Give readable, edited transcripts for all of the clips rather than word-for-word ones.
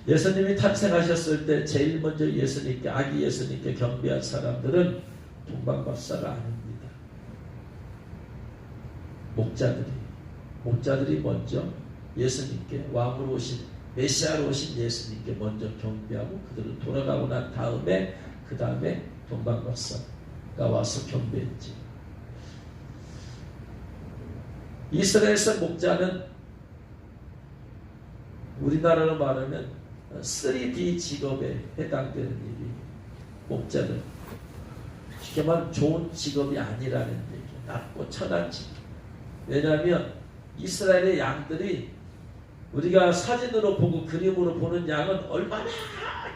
예수님이 탄생하셨을 때 제일 먼저 예수님께, 아기 예수님께 경배한 사람들은 동방박사가 아닙니다. 목자들이 먼저 예수님께, 왕으로 오신, 메시아로 오신 예수님께 먼저 경배하고 그들은 돌아가고 난 다음에 그 다음에 동방박사가 와서 경배했지. 이스라엘에서 목자는 우리나라로 말하면 3D 직업에 해당되는 일이, 목자는 쉽게 말하면 좋은 직업이 아니라는 얘기예요. 낮고 천한 직업. 왜냐하면 이스라엘의 양들이 우리가 사진으로 보고 그림으로 보는 양은 얼마나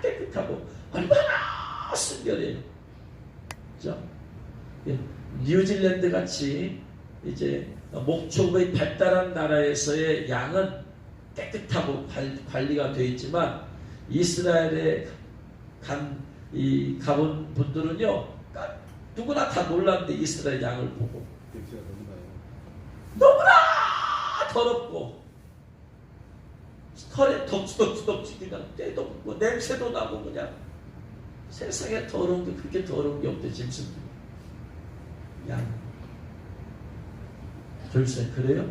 깨끗하고 얼마나 순결해요. 그렇죠? 뉴질랜드 같이 이제 목축의 발달한 나라에서의 양은 깨끗하고 관리가 되어 있지만 이스라엘에 가본 분들은요, 누구나 다 놀랐는데 이스라엘 양을 보고 너무나 더럽고 털에 덕지덕지 그냥 때도 없고 냄새도 나고 그냥 세상에 더러운 게 그렇게 더러운 게 없대. 짐승들 양. 졸세 그래요?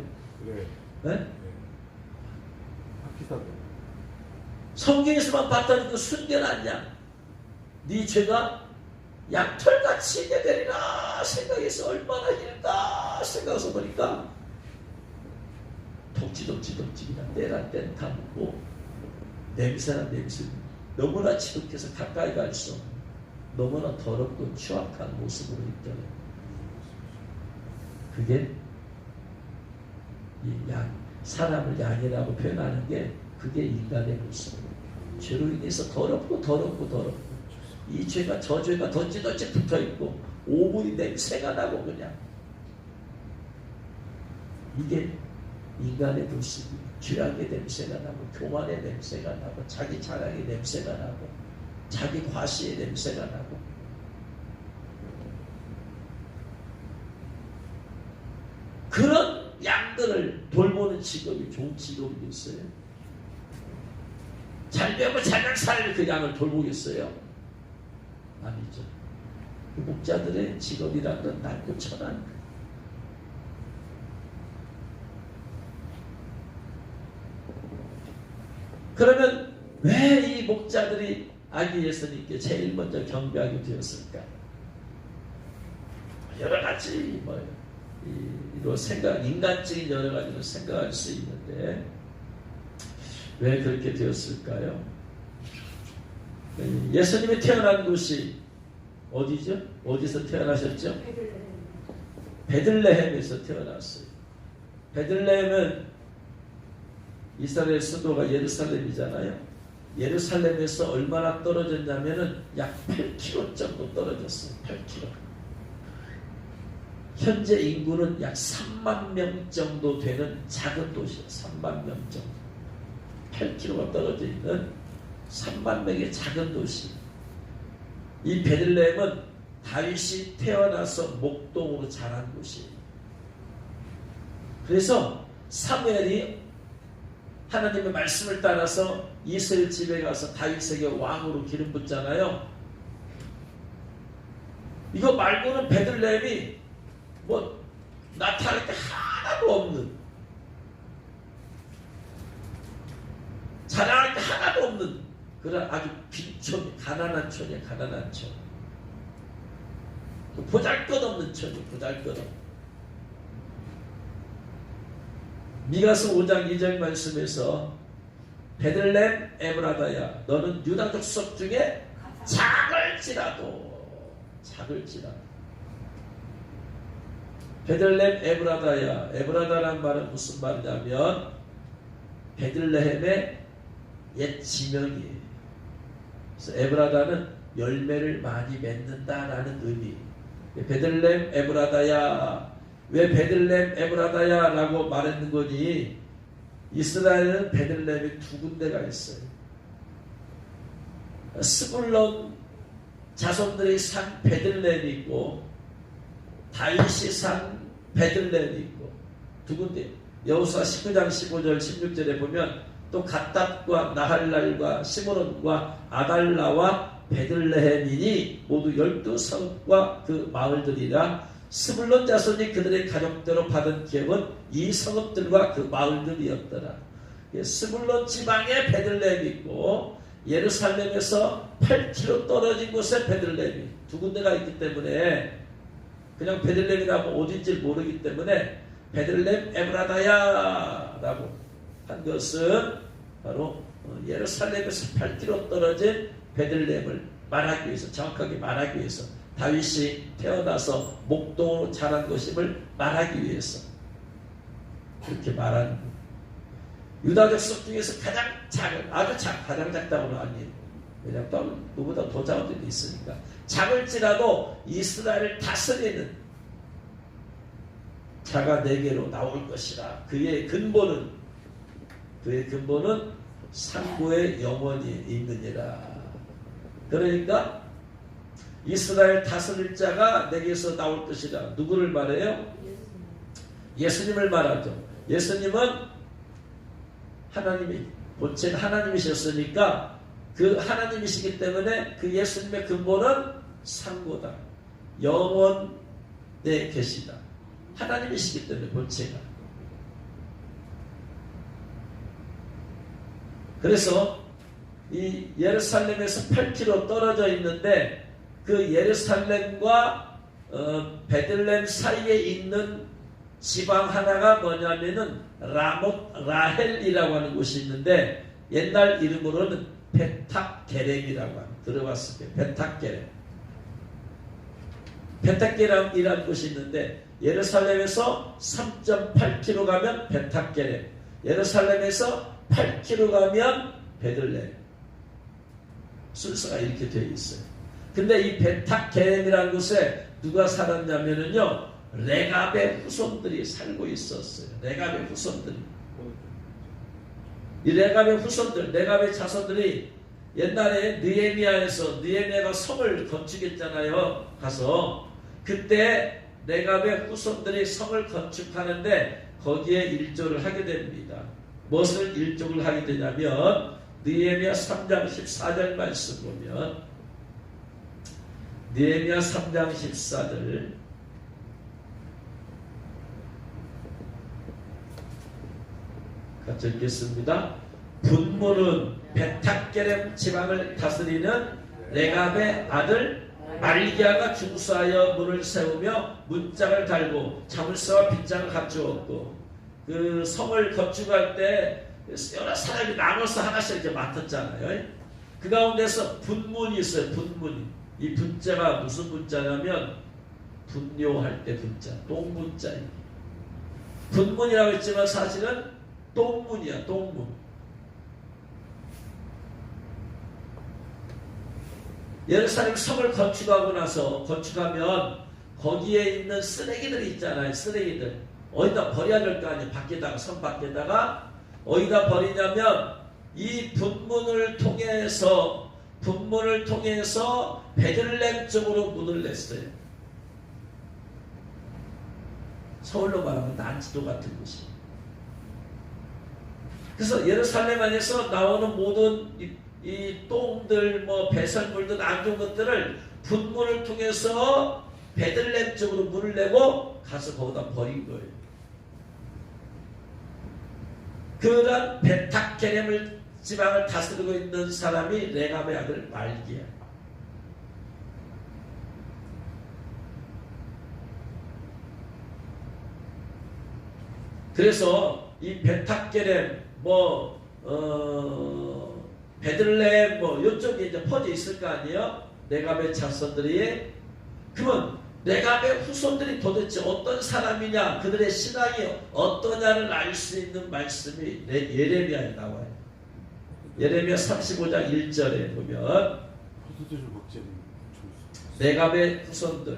네. 네? 학기사도. 성경에서만 봤다는 그 순결한 양, 네 죄가 양털같이 내 되리라 생각해서 얼마나 힘들다 생각해서 보니까 덕지덕지 그냥 때란 때는 다 묻고 냄새나 냄새 너무나 지독해서 가까이 갈 수 없는 너무나 더럽고 추악한 모습으로 있더래요. 그게 이 사람을 양이라고 표현하는 게 그게 인간의 모습이에요. 죄로 인해서 더럽고 이 죄가 저 죄가 덧지덧지 붙어있고 오물이 냄새가 나고 그냥 이게 인간의 모습이에요. 죄악의 냄새가 나고 교만의 냄새가 나고 자기 자랑의 냄새가 나고 자기 과시의 냄새가 나고 그런 양들을 돌보는 직업이 좋은 직업이 있어요. 잘 배우고 잘 살는 그 양을 돌보겠어요? 아니죠. 그 목자들의 직업이라는 건 낮고 천한. 그러면 왜 이 목자들이 아기 예수님께 제일 먼저 경배하게 되었을까? 여러 가지 이로 인간적인 여러 가지로 생각할 수 있는데 왜 그렇게 되었을까요? 예수님이 태어난 곳이 어디죠? 어디서 태어나셨죠? 베들레헴에서 태어났어요. 베들레헴은 이스라엘 수도가 예루살렘이잖아요. 예루살렘에서 얼마나 떨어졌냐면은 약 8km 정도 떨어졌어요. 8km. 현재 인구는 약 3만 명 정도 되는 작은 도시예요. 3만 명 정도. 8km가 떨어져 있는 3만 명의 작은 도시. 이 베들레헴은 다윗이 태어나서 목동으로 자란 곳이에요. 그래서 사무엘이 하나님의 말씀을 따라서 이스라엘 집에 가서 다윗에게 왕으로 기름 붓잖아요. 이거 말고는 베들레헴이 나타날 게 하나도 없는, 자랑할 게 하나도 없는 그런 아주 빈촌, 가난한 촌이에요. 가난한 촌. 보잘것없는 촌이에요. 보잘것없는. 미가서 5장 2절 말씀에서 베들레헴 에브라다야 너는 유다 족속 중에 작을지라도 베들레헴 에브라다야, 에브라다라는 말은 무슨 말이냐면 베들레헴의 옛 지명이에요. 그래서 에브라다는 열매를 많이 맺는다라는 의미. 베들레헴 에브라다야, 왜 베들레헴 에브라다야 라고 말했는 거니? 이스라엘은 베들레헴에 두 군데가 있어요. 스불론 자손들이 산 베들레헴이 있고 다윗이 산 베들레헴이 있고 두 군데. 여호수아 19장 15절 16절에 보면 또 갓닷과 나할랄과 시므론과 아달라와 베들레헴이니 모두 12성읍과 그 마을들이라. 스불론 자손이 그들의 가족대로 받은 기업은 이 성읍들과 그 마을들이었더라. 스불론 지방에 베들레헴이 있고 예루살렘에서 8km 떨어진 곳에 베들레헴이 두 군데가 있기 때문에 그냥 베들레헴이라고 어딘지 모르기 때문에 베들레헴 에브라다야 라고 한 것은 바로 예루살렘에서 8km 떨어진 베들레헴을 말하기 위해서, 정확하게 말하기 위해서, 다윗이 태어나서 목동으로 자란 것임을 말하기 위해서 그렇게 말하는 거예요. 유다 족속 중에서 가장 작은, 가장 작다고는 아니에요. 왜냐하면 또 누구보다 더 작은 데도 있으니까. 작을지라도 이스라엘을 다스리는 자가 내게로 나올 것이라. 그의 근본은 상고의 영원히 있느니라. 그러니까 이스라엘 다스릴 자가 내게서 나올 것이라. 누구를 말해요? 예수님을 말하죠. 예수님은 하나님이, 본체는 하나님이셨으니까 그 하나님이시기 때문에 그 예수님의 근본은 상고다. 영원에 계시다. 하나님이시기 때문에 본체가. 그래서 이 예루살렘에서 8km 떨어져 있는데 그 예루살렘과 베들레헴 사이에 있는 지방 하나가 뭐냐면은 라못 라헬이라고 하는 곳이 있는데 옛날 이름으로는 베탁게렘이라고 합니다. 들어봤을 때 베탁게렘이라는 곳이 있는데 예루살렘에서 3.8km 가면 베탁게렘, 예루살렘에서 8km 가면 베들레헴. 순서가 이렇게 되어 있어요. 근데 이 베탁게렘이라는 곳에 누가 살았냐면은요, 레갑의 후손들이 살고 있었어요. 레갑의 후손들이. 이 레갑의 후손들, 레갑의 자손들이 옛날에 느헤미야가 성을 건축했잖아요. 가서 그때 레갑의 후손들이 성을 건축하는데 거기에 일조를 하게 됩니다. 무엇을 일조를 하게 되냐면 느헤미야 3장 14절 말씀 보면 느헤미야 3장 14절 같이 읽겠습니다. 분모는 베탁게렘 지방을 다스리는 레갑의 아들 말기야가 중수하여 문을 세우며 문짝을 달고 자물쇠와 빗장을 갖추었고, 그 성을 건축할 때 여러 사람이 나눠서 하나씩 이렇게 맡았잖아요. 그 가운데서 분문이 있어요. 분문이. 이 분자가 무슨 분자냐면 분뇨할 때 분자, 똥분자. 분문이라고 했지만 사실은 똥문이야. 똥문. 예루살렘 성을 건축하면 거기에 있는 쓰레기들이 있잖아요. 쓰레기들 어디다 버려야 될 거 아니에요. 밖에다가, 성 밖에다가 어디다 버리냐면 이 분문을 통해서 베들레헴 쪽으로 문을 냈어요. 서울로 말하면 난지도 같은 곳이. 그래서 예루살렘 안에서 나오는 모든 이 똥들, 배설물들, 안 좋은 것들을 분문을 통해서 베들레헴 쪽으로 문을 내고 가서 거기다 버린 거예요. 그런 베탁게렘을 지방을 다스리고 있는 사람이 레갑의 아들 말기야. 그래서 이 베탁게렘 베들레헴 이쪽에 이제 퍼져 있을 거 아니에요? 레갑의 자손들이. 그러면 레갑의 후손들이 도대체 어떤 사람이냐, 그들의 신앙이 어떠냐를 알 수 있는 말씀이 예레미야에 나와요. 예레미야 35장 1절에 보면 레갑의 후손들의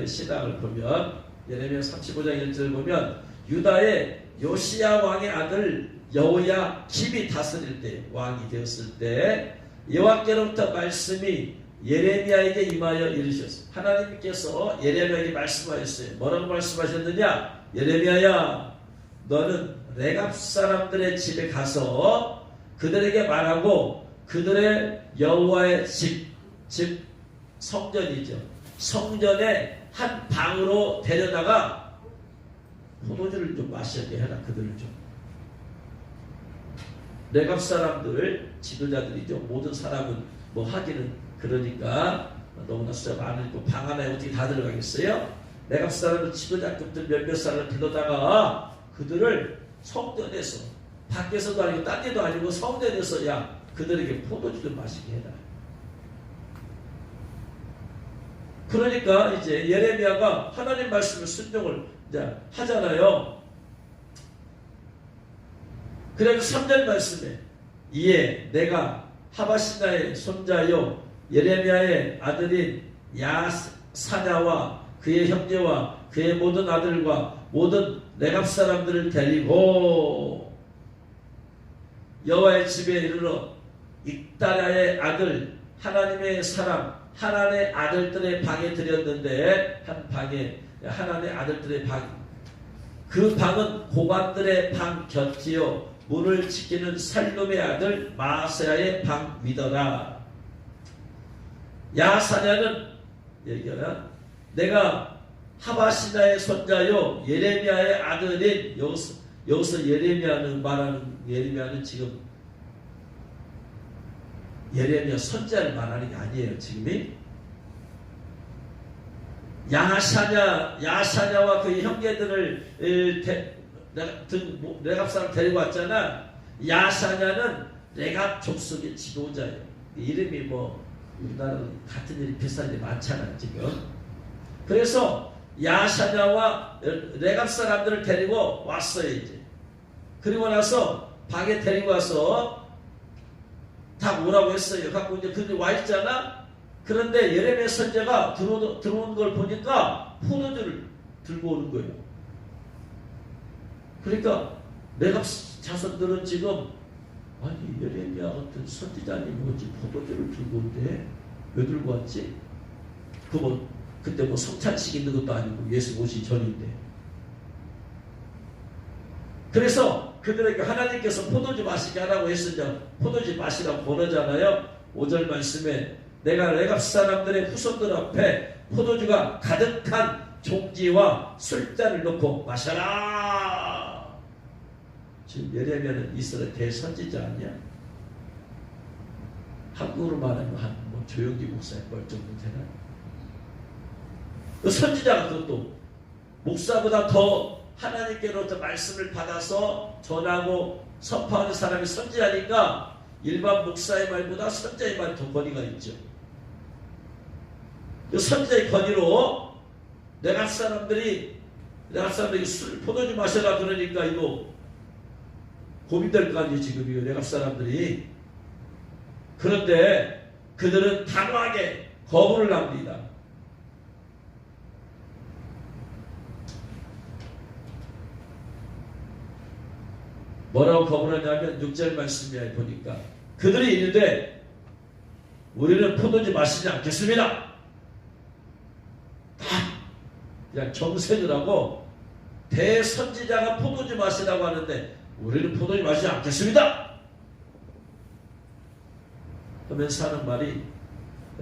신앙을 보면 예레미야 35장 1절을 보면 유다의 요시야 왕의 아들 여호야김이 다스릴 때, 왕이 되었을 때 여호와께로부터 말씀이 예레미야에게 임하여 이르셨어요. 하나님께서 예레미야에게 말씀하셨어요. 뭐라고 말씀하셨느냐? 예레미야야, 너는 레갑 사람들의 집에 가서 그들에게 말하고 그들의 여호와의 집, 즉 성전이죠. 성전의 한 방으로 데려다가 포도주를 좀 마시게 해라. 그들을 좀. 레갑 사람들, 지도자들이죠. 모든 사람은 뭐 하기는 그러니까 너무나 숫자 많으니까 방 하나에 어떻게 다 들어가겠어요? 레갑 사람들, 지도자급들 몇몇 사람을 불러다가 그들을 성전에서, 밖에서도 아니고 딴 데도 아니고 성전에서 야 그들에게 포도주 좀 마시게 해라. 그러니까 이제 예레미야가 하나님 말씀을 순종을 이제 하잖아요. 그래서 3절 말씀에 이에 내가 하바시나의 손자요 예레미야의 아들인 야사냐와 그의 형제와 그의 모든 아들과 모든 레갑 사람들을 데리고 여호와의 집에 이르러 익다랴의 아들 하나님의 사람 하나님의 아들들의 방에 들였는데 한 방에 하나님의 아들들의 방 그 방은 고관들의 방 곁이요 문을 지키는 살룸의 아들 마아세야의 방 위더라. 야사냐는 얘기하면 내가 하바시나의 손자요 예레미야의 아들인 여기서 예레미야는 말하는 예레미야는 지금 예레미야 선자를 말하는 게 아니에요. 지금이 야샤냐와 그의 형제들을 레갑 사람 데리고 왔잖아. 야샤냐는 레갑 족속의 지도자예요. 이름이 뭐 우리나라 같은 일이 비슷한 일이 많잖아 지금. 그래서 야샤냐와 레갑 사람들을 데리고 왔어요 이제. 그리고 나서 방에 데리고 와서 다 오라고 했어요. 갖고 이제 그들이 와 있잖아. 그런데 예레미야 선지자가 들어온 걸 보니까 포도주를 들고 오는 거예요. 그러니까 레갑 자손들은 지금 아니 예레미야 같은 선지자님이 뭐지 포도주를 들고 온대? 왜 들고 왔지? 그때 뭐 성찬식 있는 것도 아니고 예수 오시기 전인데. 그래서 그들에게 하나님께서 포도주 마시게 하라고 했으니 포도주 마시라고 권하잖아요. 5절 말씀에 내가 레갑 사람들의 후손들 앞에 포도주가 가득한 종지와 술잔을 놓고 마셔라. 지금 예레미야는 이스라엘 대선지자 아니야? 한국으로 말하면 뭐 조영기 목사의 뻘 정도 되나? 그 선지자가 그것도 목사보다 더 하나님께로부터 말씀을 받아서 전하고 선포하는 사람이 선지자니까 일반 목사의 말보다 선지자의 말이 더 권위가 있죠. 그 선지자의 권위로 레갑 사람들이 술 포도주 마셔라 그러니까 이거 고민될 거 아니에요 지금 이 레갑 사람들이. 그런데 그들은 단호하게 거부를 합니다. 뭐라고 거부를 하냐면 6절 말씀에 보니까 그들이 이르되 우리는 포도주 마시지 않겠습니다. 그냥 정색을 하고 대선지자가 포도주 마시라고 하는데 우리는 포도주 마시지 않겠습니다. 하면서 하는 말이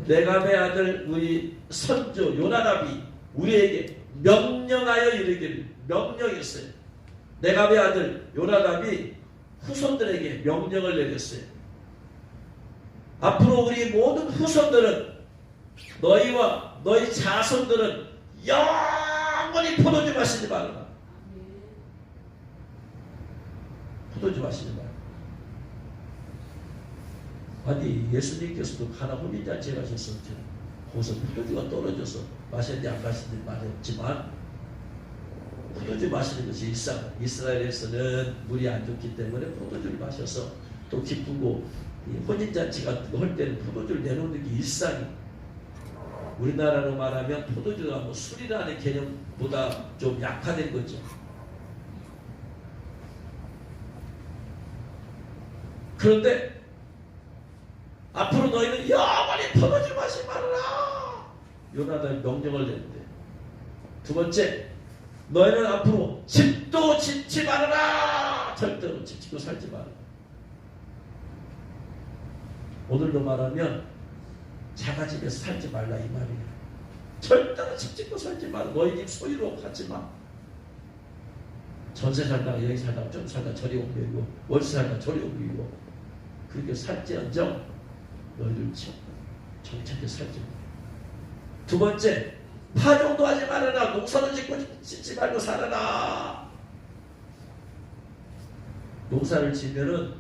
레갑의 아들 우리 선조 요나답이 우리에게 명령하여 이르기를 명령했어요. 레갑의 아들 요나답이 후손들에게 명령을 내렸어요. 앞으로 우리 모든 후손들은 너희와 너희 자손들은 영원히 포도주 마시지 말라. 포도주 마시지 말라. 아니 예수님께서도 가나 혼인잔치에 가셨었죠. 거기서 포도주가 떨어져서 마셨는지 안 마셨는지 말했지만 포도주 마시는 것이 일상. 이스라엘에서는 물이 안 좋기 때문에 포도주를 마셔서 또 기쁘고 혼인잔치 같은 거 할 때는 포도주를 내놓는 게 일상이. 우리나라로 말하면 포도주가 뭐 술이라는 개념보다 좀 약화된 거죠. 그런데 앞으로 너희는 영원히 포도주 마시지 말아라. 요나단이 명령을 내는데 두 번째 너희는 앞으로 집도 짓지 말아라. 절대로 지키고 살지 마라. 오늘로 말하면 자가집에서 살지 말라 이 말이야. 절대로 집 짓고 살지 마라. 너희 집 소유로 갖지 마. 전세 살다가 여기 살다가 좀 살다가 저리 옮기고 월세 살다가 저리 옮기고 그렇게 살지언정 너희들 정착해 살지 마. 두 번째, 파종도 하지 말아라. 농사를 짓지 말고 살아라. 농사를 지면은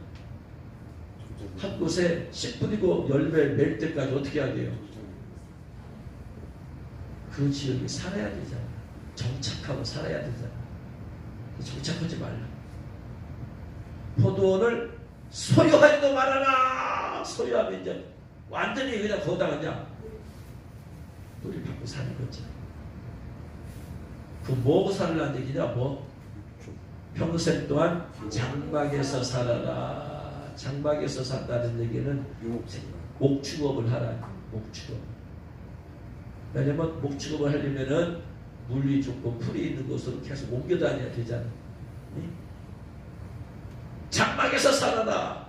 한 곳에 씨 뿌리고 열매 맺을 때까지 어떻게 해야 돼요? 그 지역에 살아야 되잖아. 정착하고 살아야 되잖아. 정착하지 말라. 포도원을 소유하지도 말아라. 소유하면 이제 완전히 그냥 거기다가 그냥 뿌리 받고 사는 거지. 그 뭐고 살라는 얘기냐? 뭐 평생 동안 장막에서 살아라. 장막에서 산다는 얘기는 목축업을 하라. 목축업. 왜냐면 목축업을 하려면은 물이 좋고 풀이 있는 곳으로 계속 옮겨 다녀야 되잖아. 장막에서 살아라.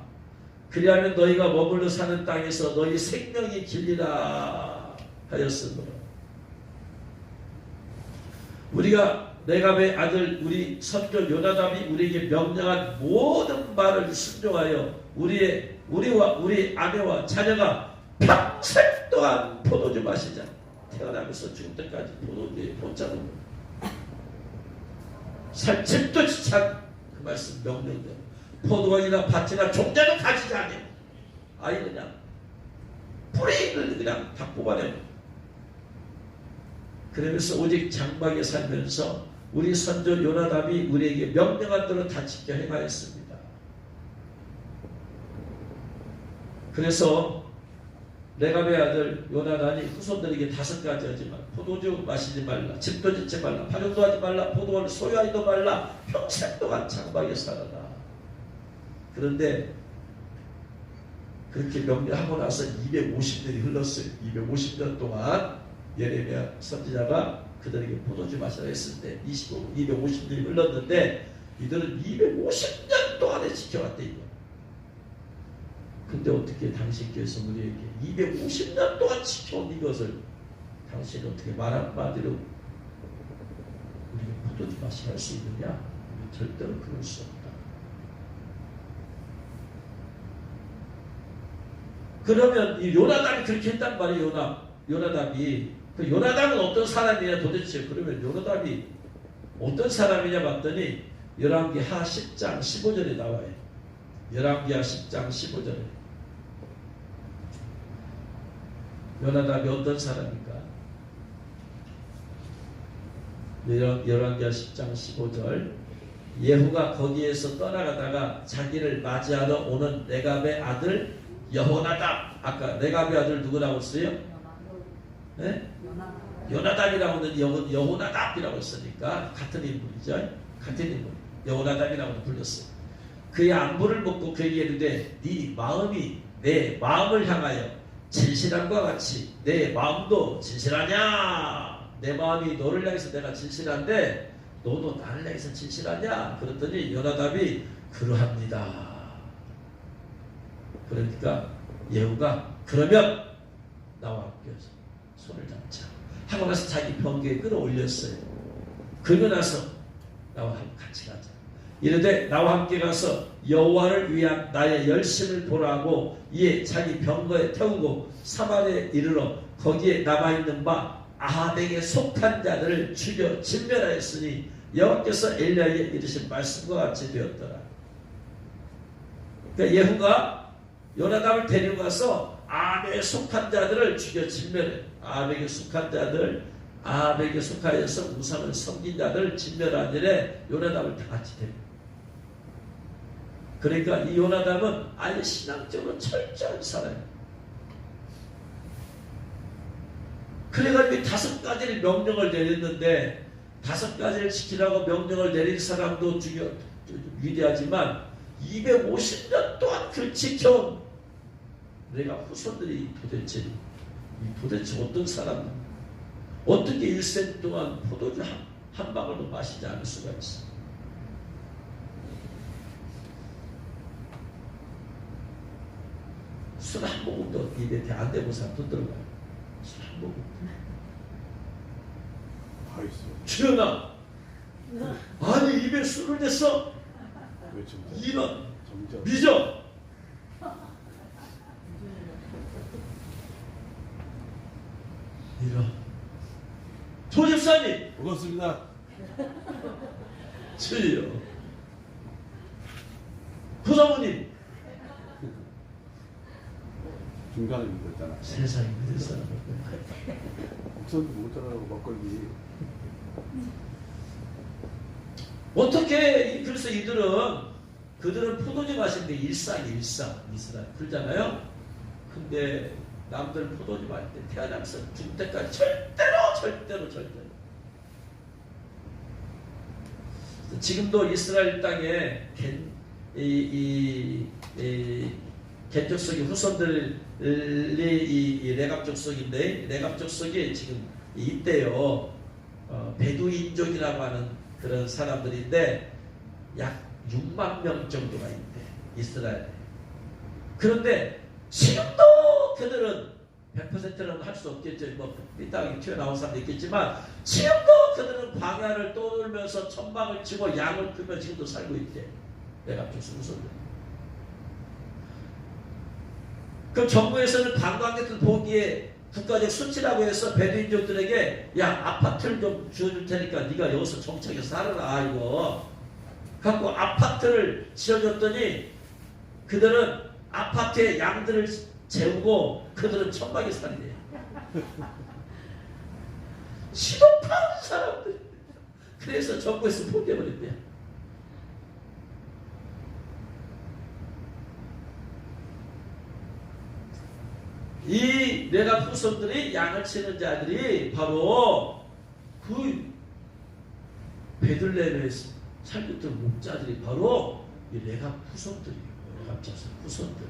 그리하면 너희가 머물러 사는 땅에서 너희 생명이 길리라 하였으므로. 우리가 레갑의 아들 우리 선조 요나답이 우리에게 명령한 모든 말을 순종하여 우리와 우리 아내와 자녀가 평생 동안 포도주 마시자. 태어나면서 죽을 때까지 포도주에 붙잡는 살집도 지찬 그 말씀 명령대로 포도원이나 밭이나 종자도 가지지 않아. 아예 그냥 뿌리를 그냥 다 뽑아내고 그러면서 오직 장막에 살면서 우리 선조 요나답이 우리에게 명령한 대로 다 지켜 행하였습니다. 그래서 레갑의 아들 요나단이 후손들에게 5가지 하지만 포도주 마시지 말라, 집도 짓지 말라, 파종도 하지 말라, 포도원을 소유하지도 말라, 평생 동안 장막에 살아라. 그런데 그렇게 명령하고 나서 250년이 흘렀어요. 250년 동안 예레미야 선지자가 그들에게 포도주 마시라 했을 때 250년이 흘렀는데 이들은 250년 동안에 지켜왔대 이거. 근데 어떻게 당신께서 우리에게 250년 동안 지켜온 이것을 당신이 어떻게 말 한마디로 우리가 포도주 마시게 할 수 있느냐? 절대로 그럴 수 없다. 그러면 이 요나답이 그렇게 했단 말이에요. 요나답이. 그 요나답은 어떤 사람이냐 도대체. 그러면 요나답이 어떤 사람이냐 봤더니 열왕기하 10장 15절에 나와요. 열왕기하 10장 15절에. 요나답이 어떤 사람입니까? 열왕기하 10장 15절. 예후가 거기에서 떠나가다가 자기를 맞이하러 오는 레갑의 아들 여호나답. 아까 레갑의 아들 누구라고 했어요? 네? 요나답이라고 하는 여호나답이라고 했으니까 같은 인물이죠. 같은 인물. 여호나답이라고 불렸어요. 그의 안부를 묻고 그에게 이르되 네 마음이 내 마음을 향하여 진실함과 같이 내 마음도 진실하냐? 내 마음이 너를 향해서 내가 진실한데 너도 나를 향해서 진실하냐? 그랬더니 요나답이 그러합니다. 그러니까 예후가 그러면 나와 함께 손을 잡자 하고 나서 자기 병기에 끌어올렸어요. 그러고 나서 나와 함께 같이 가자. 이르되 나와 함께 가서 여호와를 위한 나의 열심을 보라고 이에 자기 병거에 태우고 사마리아에 이르러 거기에 남아있는 바 아합에게 속한 자들을 죽여 진멸하였으니 여호와께서 엘리야에게 이르신 말씀과 같이 되었더라. 그러니까 예후가 요나답을 데리고 가서 아합에게 속한 자들을 죽여 진멸해. 아합에게 속한 자들, 아합에게 속하여서 우상을 섬긴 자들을 진멸한 일에 요나답을 다 같이 데리고. 그러니까 이 요나답은 아예 신앙적으로 철저한 사람이에요. 그래가지고 5가지를 명령을 내렸는데 5가지를 지키라고 명령을 내린 사람도 위대하지만 250년 동안 그걸 지켜온 내가 후손들이 도대체 어떤 사람, 어떻게 일생 동안 포도주 한 방울도 마시지 않을 수가 있어. 술 한 모금도 입에 안 대고 사람 돈 들어가요. 술 한 모금. 다 있어. 주연아, 아니 입에 술을 댔어? 왜 정자? 이런 정자. 미적. 이런 조집사님 반갑습니다. 주여, 구사모님 중간에 믿었잖아. 세상에 믿을 사람 목선도 못 따라가고 막걸리. 어떻게 그래서 그들은 포도주 마시는데 일상 이스라엘 풀잖아요. 근데 남들 포도주 마실 때 태어나면서 죽을 때까지 절대로 지금도 이스라엘 땅에 겐 족속의 후손들이 이 레갑 족속인데, 레갑 족속이 지금 있대요. 베두인족이라고 하는 그런 사람들인데 약 6만 명 정도가 있대, 이스라엘에. 그런데 지금도 그들은 100%는 할 수 없겠죠. 뭐 이따가 튀어나온 사람도 있겠지만 지금도 그들은 광야를 떠돌면서 천막을 치고 양을 크며 지금도 살고 있대, 레갑 족속 후손들. 그럼 정부에서는 관광객들 보기에 국가적 수치라고 해서 베두인족들에게 야, 아파트를 좀 지어줄 테니까 네가 여기서 정착해서 살아라 이거 갖고 아파트를 지어줬더니 그들은 아파트에 양들을 재우고 그들은 천막에 살이래. 시도 파는 사람들. 그래서 정부에서 포기해버린대. 이 내가 후손들이 양을 치는 자들이 바로 그 베들레헴에서 살고 있던 목자들이 바로 이 레갑 후손들이에요. 레갑 자손 후손들.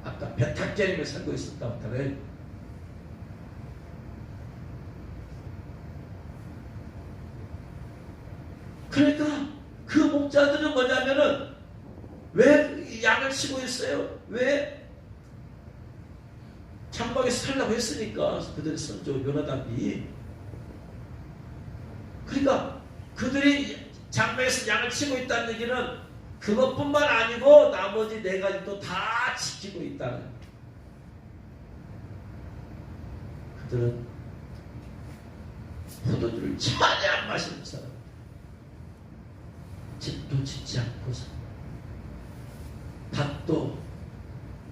아까 베탁제림에 살고 있었다고 하더래. 그러니까 그 목자들은 뭐냐면은 왜 양을 치고 있어요? 왜? 장막에서 살라고 했으니까 그들의 선조 요나단이. 그러니까 그들이 장막에서 양을 치고 있다는 얘기는 그것뿐만 아니고 나머지 네 가지도 다 지키고 있다는. 그들은 포도주를 전혀 안 마시는 사람. 집도 짓지 않고서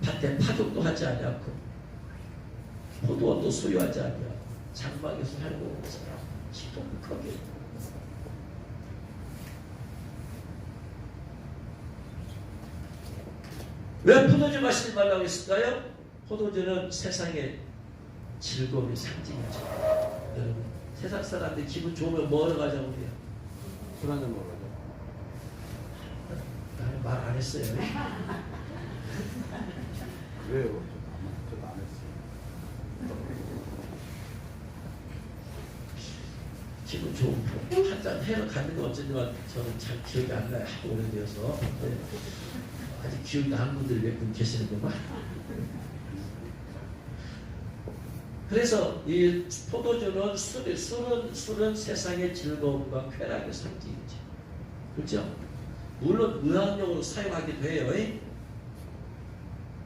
밭에 파종도 하지 않고 포도원도 소유하지 않고 장막에서 살고 있는 사람. 시독하게. 왜 포도주 마시지 말라고 했을까요? 포도주는 세상의 즐거움의 상징이죠. 여러분, 세상 사람들이 기분 좋으면 뭐하러 가자고 해요? 술 한잔 먹어야죠. 나는 말 안 했어요. 왜요? 저도 안 했어요. 기분 좋은 한잔 해러 가는 건 어쩌지만 저는 잘 기억이 안 나요. 하도 오래되어서. 아직 기억이 나는 분들이 몇 분 계시는구만. 그래서 이 포도주는 술은 세상의 즐거움과 쾌락의 상징이죠. 그렇죠? 물론 의학용으로 사용하기도 해요.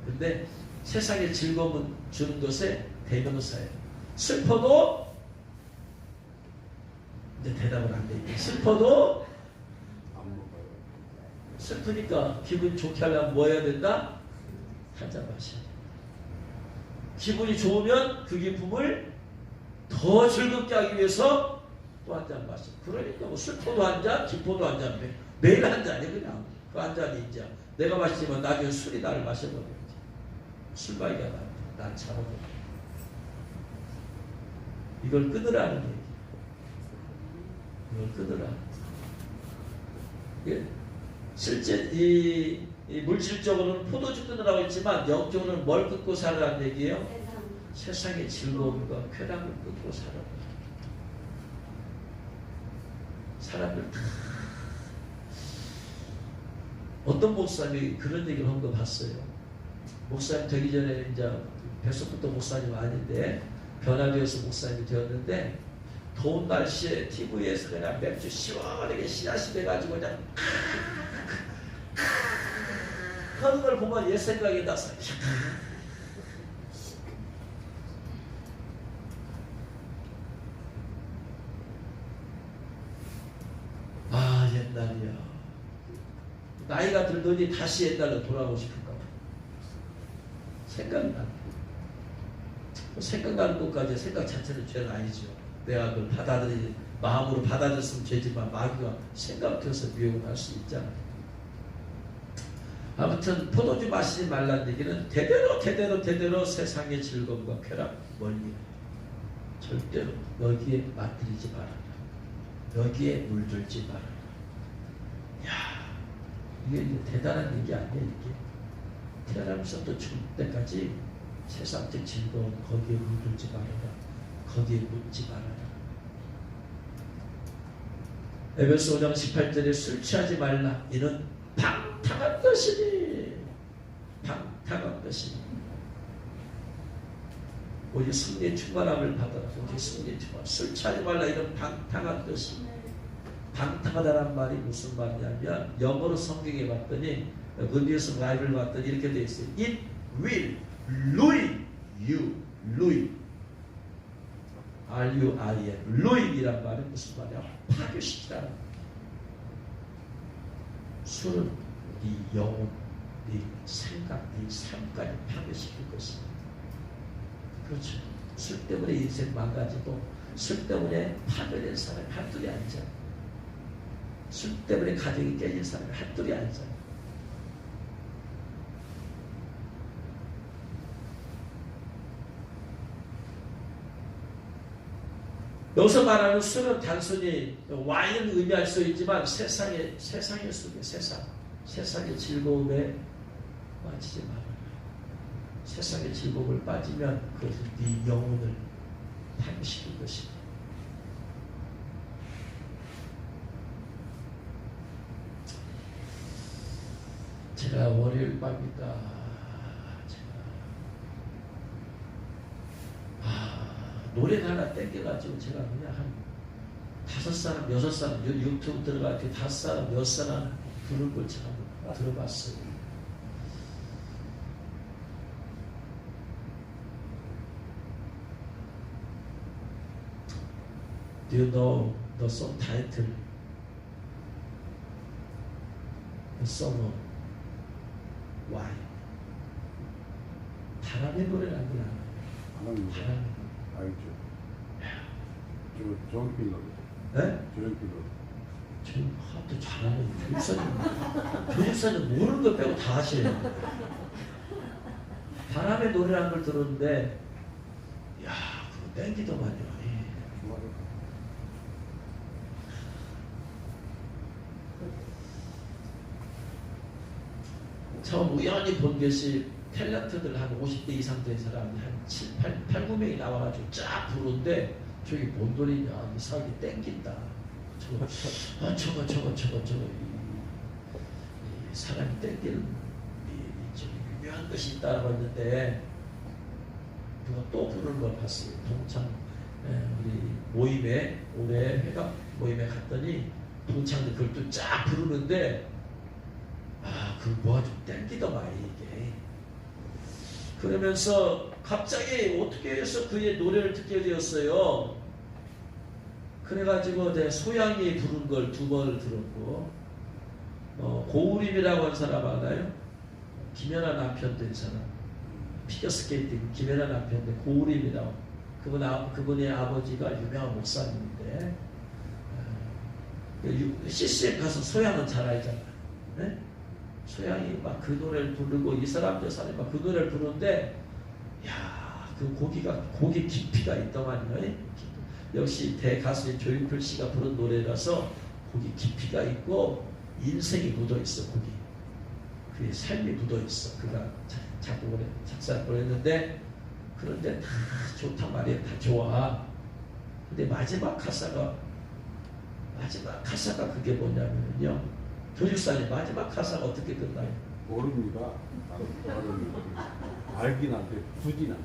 근데 세상의 즐거움을 주는 것에 대명사예요. 슬퍼도 이제 대답을 안 돼. 슬퍼도 안 먹어요. 슬프니까 기분 좋게 하려면 뭐 해야 된다? 한잔 마셔야 돼. 기분이 좋으면 그 기쁨을 더 즐겁게 하기 위해서 또 한 잔 마셔. 그러니까 뭐 슬퍼도 한 잔, 기뻐도 한 잔, 매일 한 잔이 그냥 그 한 잔이 이제 내가 마시지만 나중에 술이 나를 마셔버려. 술마이가 난 잡아버려. 이걸 끊으라는 얘기. 이걸 끊으라. 예. 실제 이 물질적으로는 포도주 끊으라고 했지만 영적으로는 뭘 끊고 살아라는 얘기예요? 세상의 즐거움과 쾌락을 끊고 살아. 사람들 다 어떤 목사님이 그런 얘기를 한 거 봤어요. 목사님 되기 전에 이제 뱃속부터 목사님 아닌데 변화되어서 목사님이 되었는데 더운 날씨에 TV에서 그냥 맥주 시원하게 씨앗이 돼가지고 그냥 하는 걸 보면 옛 생각이 나서 아 옛날이야. 나이가 들더니 다시 옛날로 돌아가고 싶은가 봐. 생각나. 생각나는 것까지 생각 자체는 죄는 아니죠. 내가 그걸 마음으로 받아들였으면 죄지만 마귀가 생각해서 미혹을 할 수 있잖아. 아무튼 포도주 마시지 말라는 얘기는 대대로 세상의 즐거움과 쾌락 멀리 절대로 여기에 맞들이지 말아라. 여기에 물들지 말아라. 야, 이게 대단한 얘기 아니야 이게. 태어나면서부터 죽을 때까지 세상적 즐거움 거기에 물들지 말아라. 거기에 묻지 말아라. 에베소 5장 18절에 술 취하지 말라. 이는 방탕한 것이니. 방탕한 것이니. 오직 승리의 충만함을 받아라. 오직 승리의 충만. 술 취하지 말라. 이는 방탕한 것이니. 방탕하다는 말이 무슨 말이냐면 영어로 성경에 봤더니 은비에서 바이블을 봤더니 이렇게 되어 있어요. It will ruin you. ruin. R-U-I-N. ruin이란 말은 무슨 말이야? 파괴시키라는 거야. 술은 네 영혼, 네 생각, 네 삶까지 파괴시킬 것이다. 그렇죠. 술 때문에 인생 망가지고 술 때문에 파괴된 사람이 한둘이 아니잖아. 술 때문에 가정이 깨진 사람이 한둘이 아니잖아. 여기서 말하는 술은 단순히 와인을 의미할 수 있지만 세상의 술이에요. 세상의 즐거움에 빠지지 말아라. 세상의 즐거움을 빠지면 그것은 네 영혼을 파괴시킬 것이다. 제가 월요일 밤이다. 노래가 하나 땡겨가지고 제가 그냥 한 5사람, 6사람 유튜브 들어가서 5사람, 6사람 부른 걸 제가 들어봤어요. Do you know the song title? The song of why? 바람의 노래라는 걸 알아요. 바람의 알죠. 존 필러. 네? 존 필러. 지금 하도 잘하는 교육사는 모르는 것 빼고 다 하시네요. 바람의 노래라는 걸 들었는데 야 그거 땡기더만요. 처음 우연히 본 것이 탤런트들 한 50대 이상 된 사람이 한 7, 8, 9명이 나와가지고 쫙 부르는데 저기 뭔 노래냐 이상하게 땡긴다. 저거 이 사람이 땡기는 유명한 것이 있다고 했는데 누가 또 부르는 걸 봤어요. 동창 우리 모임에 올해 회갑 모임에 갔더니 동창들 그걸 또 쫙 부르는데 그 뭐가 좀 땡기더만 이게. 그러면서 갑자기 어떻게 해서 그의 노래를 듣게 되었어요. 그래가지고 내 소양이 부른 걸 2번을 들었고 고우림이라고 하는 사람 알아요? 김연아 남편 된 사람. 피겨스케이팅 김연아 남편 된 고우림이라고. 그분의 아버지가 유명한 목사님인데 CCM 가서 소양은 잘 알잖아. 네? 소양이 막 그 노래를 부르고 이 사람 저 사람이 막 그 노래를 부르는데 야, 그 곡이 깊이가 있더만요. 역시 대가수인 조용필 씨가 부른 노래라서 곡이 깊이가 있고 인생이 묻어 있어. 곡이 그의 삶이 묻어 있어. 그가 작곡을 작사를 했는데 그런데 다 좋단 말이에요. 다 좋아. 근데 마지막 가사가 그게 뭐냐면요. 교육사님 마지막 가사가 어떻게 끝나요? 모릅니다. 말은 알긴 한데 굳이 안.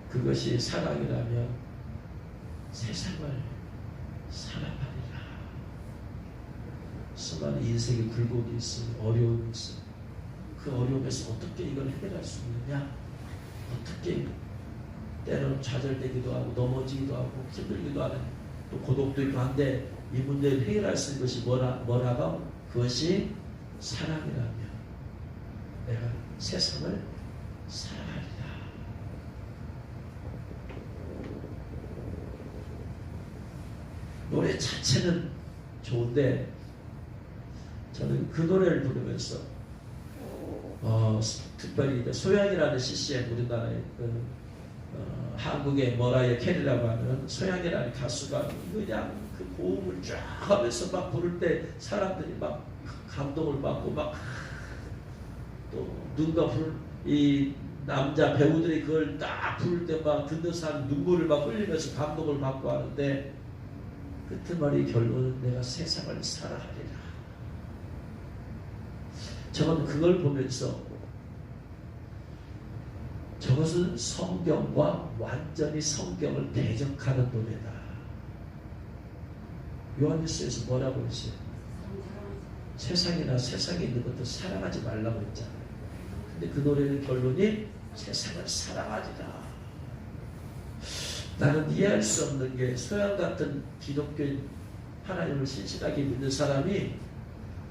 그것이 사랑이라면 세상을 사랑하리라. 수많은 인생의 굴곡이 있으니 어려움이 있으니 그 어려움에서 어떻게 이걸 해결할 수 있느냐, 어떻게 때로는 좌절되기도 하고 넘어지기도 하고 힘들기도 하는 또 고독도 있고 한데 이 문제를 해결할 수 있는 것이 뭐라고? 그것이 사랑이라면 내가 세상을 사랑하리라. 노래 자체는 좋은데 저는 그 노래를 부르면서 특별히 소양이라는 CCM, 우리나라의 한국의 머라이어 캐리라고 하는 소양이라는 가수가 그냥 그 고음을 쫙 하면서 막 부를 때 사람들이 막 감동을 받고 막 또 누군가 이 남자 배우들이 그걸 딱 부를 때 막 듣는 사람 눈물을 막 흘리면서 감동을 받고 하는데 끝머리 결론은 내가 세상을 사랑하리라. 저는 그걸 보면서 저것은 성경과 완전히 성경을 대적하는 노래다. 요한일서에서 뭐라고 했어요? 세상이나 세상에 있는 것도 사랑하지 말라고 했잖아요. 근데 그 노래의 결론이 세상을 사랑하리라. 나는 이해할 수 없는 게 소양 같은 기독교인 하나님을 신실하게 믿는 사람이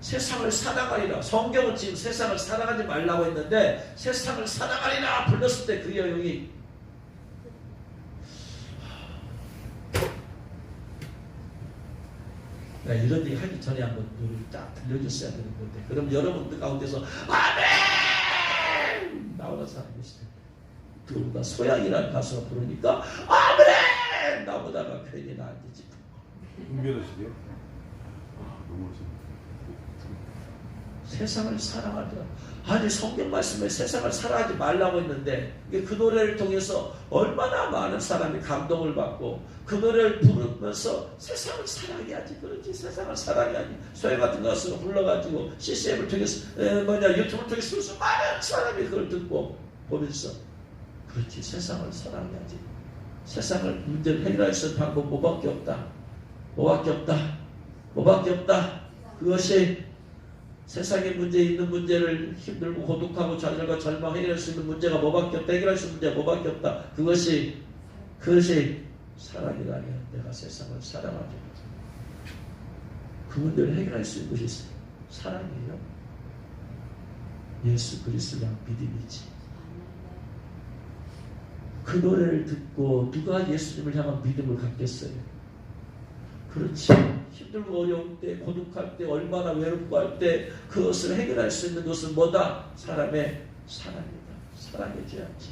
세상을 사랑하리라. 성경은 지금 세상을 사랑하지 말라고 했는데 세상을 사랑하리라 불렀을 때 그 여용이 내가 이런 얘기 하기 전에 한번 노래를 딱 들려줬어야 되는 건데 그럼 여러분들 가운데서 아멘! 나오는 사람이 있어요. 그보다 소양이라는 가수가 부르니까 아멘! 나보다가 괜히 나한테 짚은 거. 은별하시게요? 너무 멋있네. 세상을 사랑하리라. 아니 성경 말씀에 세상을 사랑하지 말라고 했는데 그 노래를 통해서 얼마나 많은 사람이 감동을 받고 그 노래를 부르면서 세상을 사랑해야지. 그렇지, 세상을 사랑해야지. 소양 같은 가수가 불러가지고 CCM을 통해서 유튜브를 통해서 많은 사람이 그걸 듣고 보면서 그렇지, 세상을 사랑해야지. 세상을 문제를 해결할 수 있는 방법 뭐밖에 없다. 뭐밖에 없다. 뭐밖에 없다. 그것이 세상의 문제에 있는 문제를 힘들고 고독하고 좌절과 절망 해결할 수 있는 문제가 뭐밖에 없다. 해결할 수 있는 문제가 뭐밖에 없다. 그것이 사랑이라면 내가 세상을 사랑하죠. 그 문제를 해결할 수 있는 것이 사랑이에요. 예수 그리스도랑 믿음이지. 그 노래를 듣고 누가 예수님을 향한 믿음을 갖겠어요? 그렇지. 힘들고 어려울 때, 고독할 때, 얼마나 외롭고 할 때 그것을 해결할 수 있는 것은 뭐다? 사람의 사랑이다. 사랑해줘야지.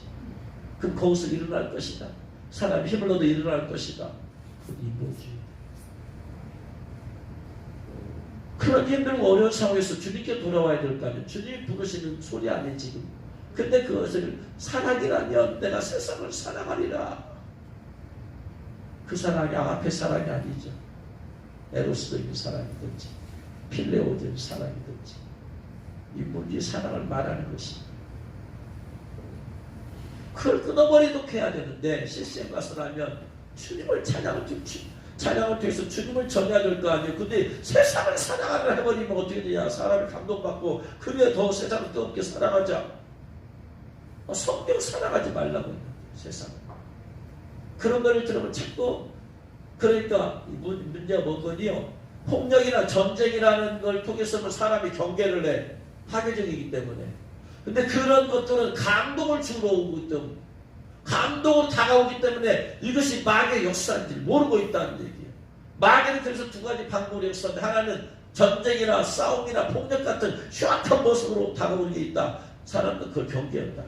그럼 거기서 일어날 것이다. 사람이 힘을 얻어 일어날 것이다. 그건 인도주의. 그런 힘들고 어려운 상황에서 주님께 돌아와야 될 거 아니에요. 주님이 부르시는 소리 아니에요 지금. 근데 그것을 사랑이라면 내가 세상을 사랑하리라. 그 사랑이 아가페 사랑이 아니죠. 에로스적인 사랑이든지 필레오적인 사랑이든지 인문주의 사랑을 말하는 것입니다. 그걸 끊어버리도록 해야 되는데 CCM 가서라면 주님을 찬양을 통해서 주님을 전해야 될 거 아니에요. 근데 세상을 사랑하려 해버리면 어떻게 되냐. 사람이 감동받고 그래 더 세상을 뜨겁게 사랑하자. 성경 사랑하지 말라고 했는데 세상. 그런 거를 들으면 자꾸 그러니까 문제가 뭐거든요. 폭력이나 전쟁이라는 걸 통해서 사람이 경계를 해. 파괴적이기 때문에. 근데 그런 것들은 감동을 주러 오기 때문에 감동으로 다가오기 때문에 이것이 마귀의 역사인지 모르고 있다는 얘기예요. 마귀는 그래서 두 가지 방법의 역사인데 하나는 전쟁이나 싸움이나 폭력 같은 흉악한 모습으로 다가오는 게 있다. 사람은 그걸 경계한다.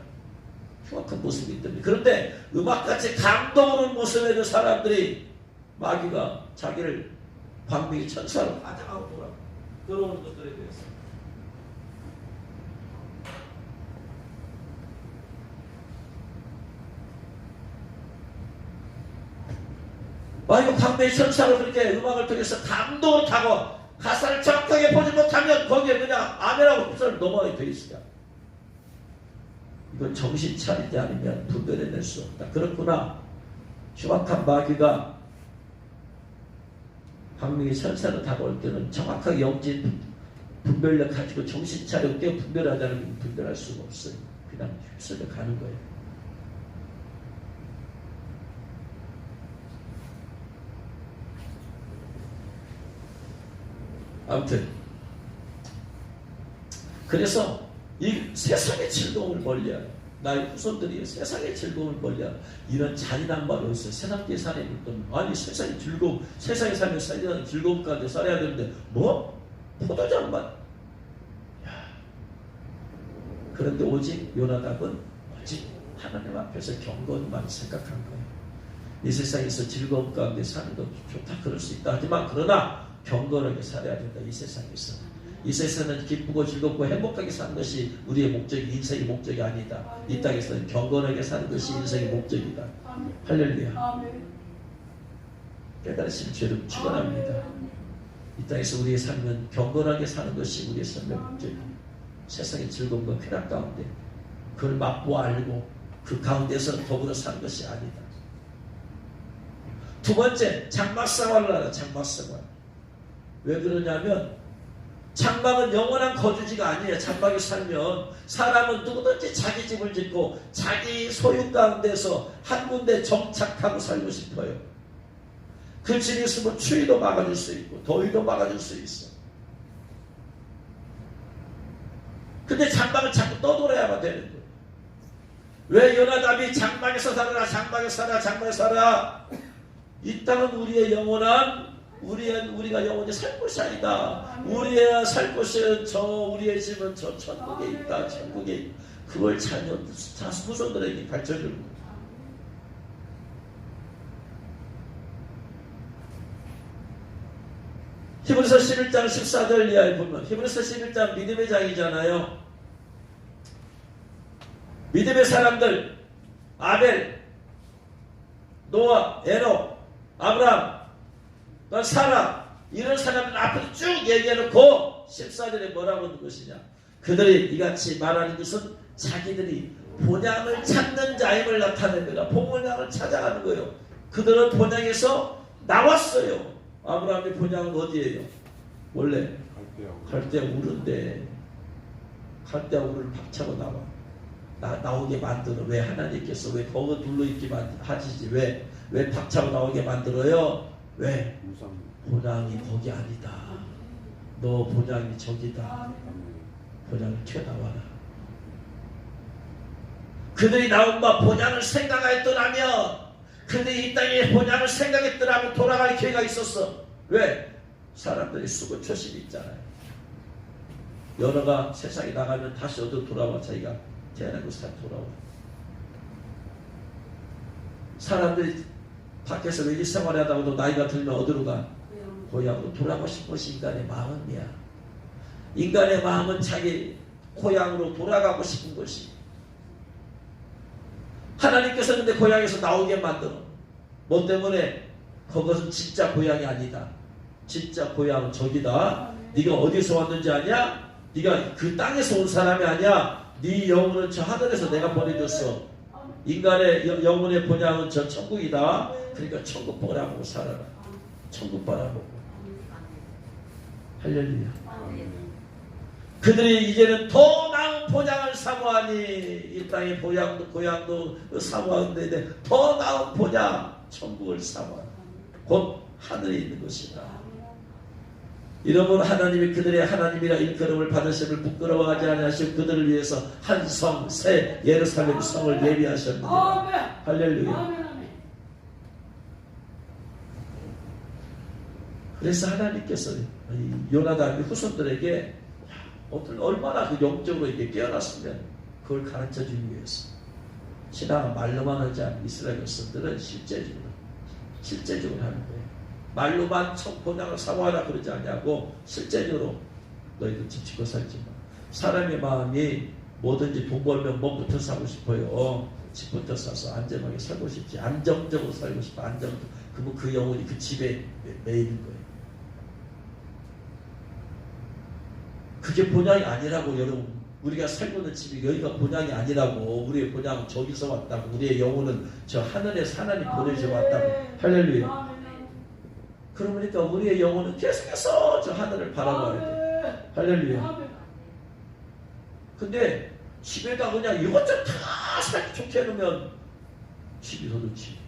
흉악한 모습이기 때문에. 그런데 음악같이 감동하는 모습에 있는 사람들이 마귀가 자기를 광명의 천사로 가져가고 돌아오는 것들에 대해서 마귀가 광대의 천사가 그렇게 음악을 통해서 감동을 타고 가사를 정확하게 보지 못하면 거기에 그냥 아멘하고 흡수를 넘어가게 돼 있어요. 이건 정신 차리지 않으면 분별해낼 수 없다. 그렇구나. 흉악한 마귀가 광명의 천사로 다가올 때는 정확하게 영진 분별력 가지고 정신 차리고 깨어 분별하지 않으면 분별할 수가 없어요. 그냥 휩쓸려 가는 거예요. 아무튼 그래서 이 세상의 즐거움을 멀리하라. 나의 후손들이 세상의 즐거움을 멀리하라. 이런 잔인한 말이 어딨어요. 세상에 사는 분들은 아니 세상의 즐거움, 세상에 살면 살려는 즐거움 가운데 살아야 되는데 뭐? 포도장만. 야. 그런데 오직 요나답은 오직 하나님 앞에서 경건만 생각한 거예요. 이 세상에서 즐거움 가운데 사는 것도 좋다 그럴 수 있다 하지만 그러나 경건하게 살아야 된다. 이 세상에서. 이 세상은 기쁘고 즐겁고 행복하게 사는 것이 우리의 목적이 인생의 목적이 아니다. 이 땅에서는 경건하게 사는 것이 인생의 목적이다. 할렐루야. 깨달으신 죄를 축원합니다. 이 땅에서 우리의 삶은 경건하게 사는 것이 우리의 삶의 목적이다. 세상의 즐거움과 쾌락 가운데 그걸 맛보아 알고 그 가운데서 더불어 사는 것이 아니다. 두 번째, 장막생활을 하라. 장막생활. 왜 그러냐면 장막은 영원한 거주지가 아니에요. 장막에 살면 사람은 누구든지 자기 집을 짓고 자기 소유 가운데서 한 군데 정착하고 살고 싶어요. 그 집이 있으면 추위도 막아줄 수 있고 더위도 막아줄 수 있어. 근데 장막을 자꾸 떠돌아야만 되는 거예요. 왜 요나답이 장막에서 살아라, 장막에 살아, 장막에 살아. 이 땅은 우리의 영원한 우리가 영원히 살 곳이 아니다. 우리의 살 곳은 우리의 집은 저 천국에 있다. 천국에 있다. 그걸 자녀 후손들에게 가르쳐주는 거예요. 히브리서 11장 14절 이하에 보면 히브리서 11장 믿음의 장이잖아요. 믿음의 사람들 아벨, 노아, 에녹, 아브라함, 사라 이런 사람들 앞으로 쭉 얘기해놓고 14절에 뭐라고 하는 것이냐. 그들이 이같이 말하는 것은 자기들이 본향을 찾는 자임을 나타내는 거다. 본향을 찾아가는 거예요. 그들은 본향에서 나왔어요. 아브라함의 본향은 어디예요? 원래 갈대아 우르인데 갈대아 우르를 박차고 나오게 만들어. 왜 하나님께서 왜 버거 둘러있기만 하시지 왜 박차고 나오게 만들어요? 왜? 본향이 거기 아니다. 너 본향이 저기다. 본향을 튀어나와라. 그들이 나온 바 본향을 생각하였더라면 그들이 이 땅에 본향을 생각했더라면 돌아갈 기회가 있었어. 왜? 사람들이 수고 초심이 있잖아요. 연어가 세상에 나가면 다시 어디로 돌아와. 자기가 태어난 곳에 돌아와. 사람들이 밖에서 외지 생활하다가도 나이가 들면 어디로 가? 고향으로 돌아가고 싶은 것이 인간의 마음이야. 인간의 마음은 자기 고향으로 돌아가고 싶은 것이. 하나님께서 근데 고향에서 나오게 만들어. 뭐 때문에? 그것은 진짜 고향이 아니다. 진짜 고향은 저기다. 네가 어디서 왔는지 아냐? 네가 그 땅에서 온 사람이 아니야. 네 영혼은 저 하늘에서 내가 보내줬어. 인간의 영혼의 본향은 저 천국이다. 그러니까 천국 바라보고 살아라. 천국 바라보고. 할렐루야. 그들이 이제는 더 나은 본향을 사모하니 이 땅의 고향도 사모하는데 더 나은 본향 천국을 사모하니 곧 하늘에 있는 것이다. 이러므로 하나님이 그들의 하나님이라 일컬음을 받으심을 부끄러워하지 아니하시고 그들을 위해서 한 성 새 예루살렘 성을 예비하셨느니라. 할렐루야. 그래서 하나님께서 요나답의 후손들에게 얼마나 그 영적으로 이게 깨어났으면 그걸 가르쳐주기 위해서. 신앙은 말로만 하지 않은 이스라엘 백성들은 실제적으로 하는 거예요. 말로만 본향을 사모하라 그러지 않냐고 실제적으로 너희들 지치고 살지 마. 사람의 마음이 뭐든지 돈 벌면 뭐부터 사고 싶어요. 집부터 사서 안전하게 살고 싶지. 안정적으로 살고 싶어. 그러면 그 영혼이 그 집에 매이는 거예요. 그게 본향이 아니라고 여러분. 우리가 살고 있는 집이 여기가 본향이 아니라고. 우리의 본향은 저기서 왔다고. 우리의 영혼은 저 하늘에서 하나님 보내줘 왔다고. 할렐루야. 그러니까 우리의 영혼은 계속해서 저 하늘을 바라봐야 돼. 할렐루야. 근데 집에다 그냥 이것저것 다 살기 좋게 해놓으면 집이 더 좋지.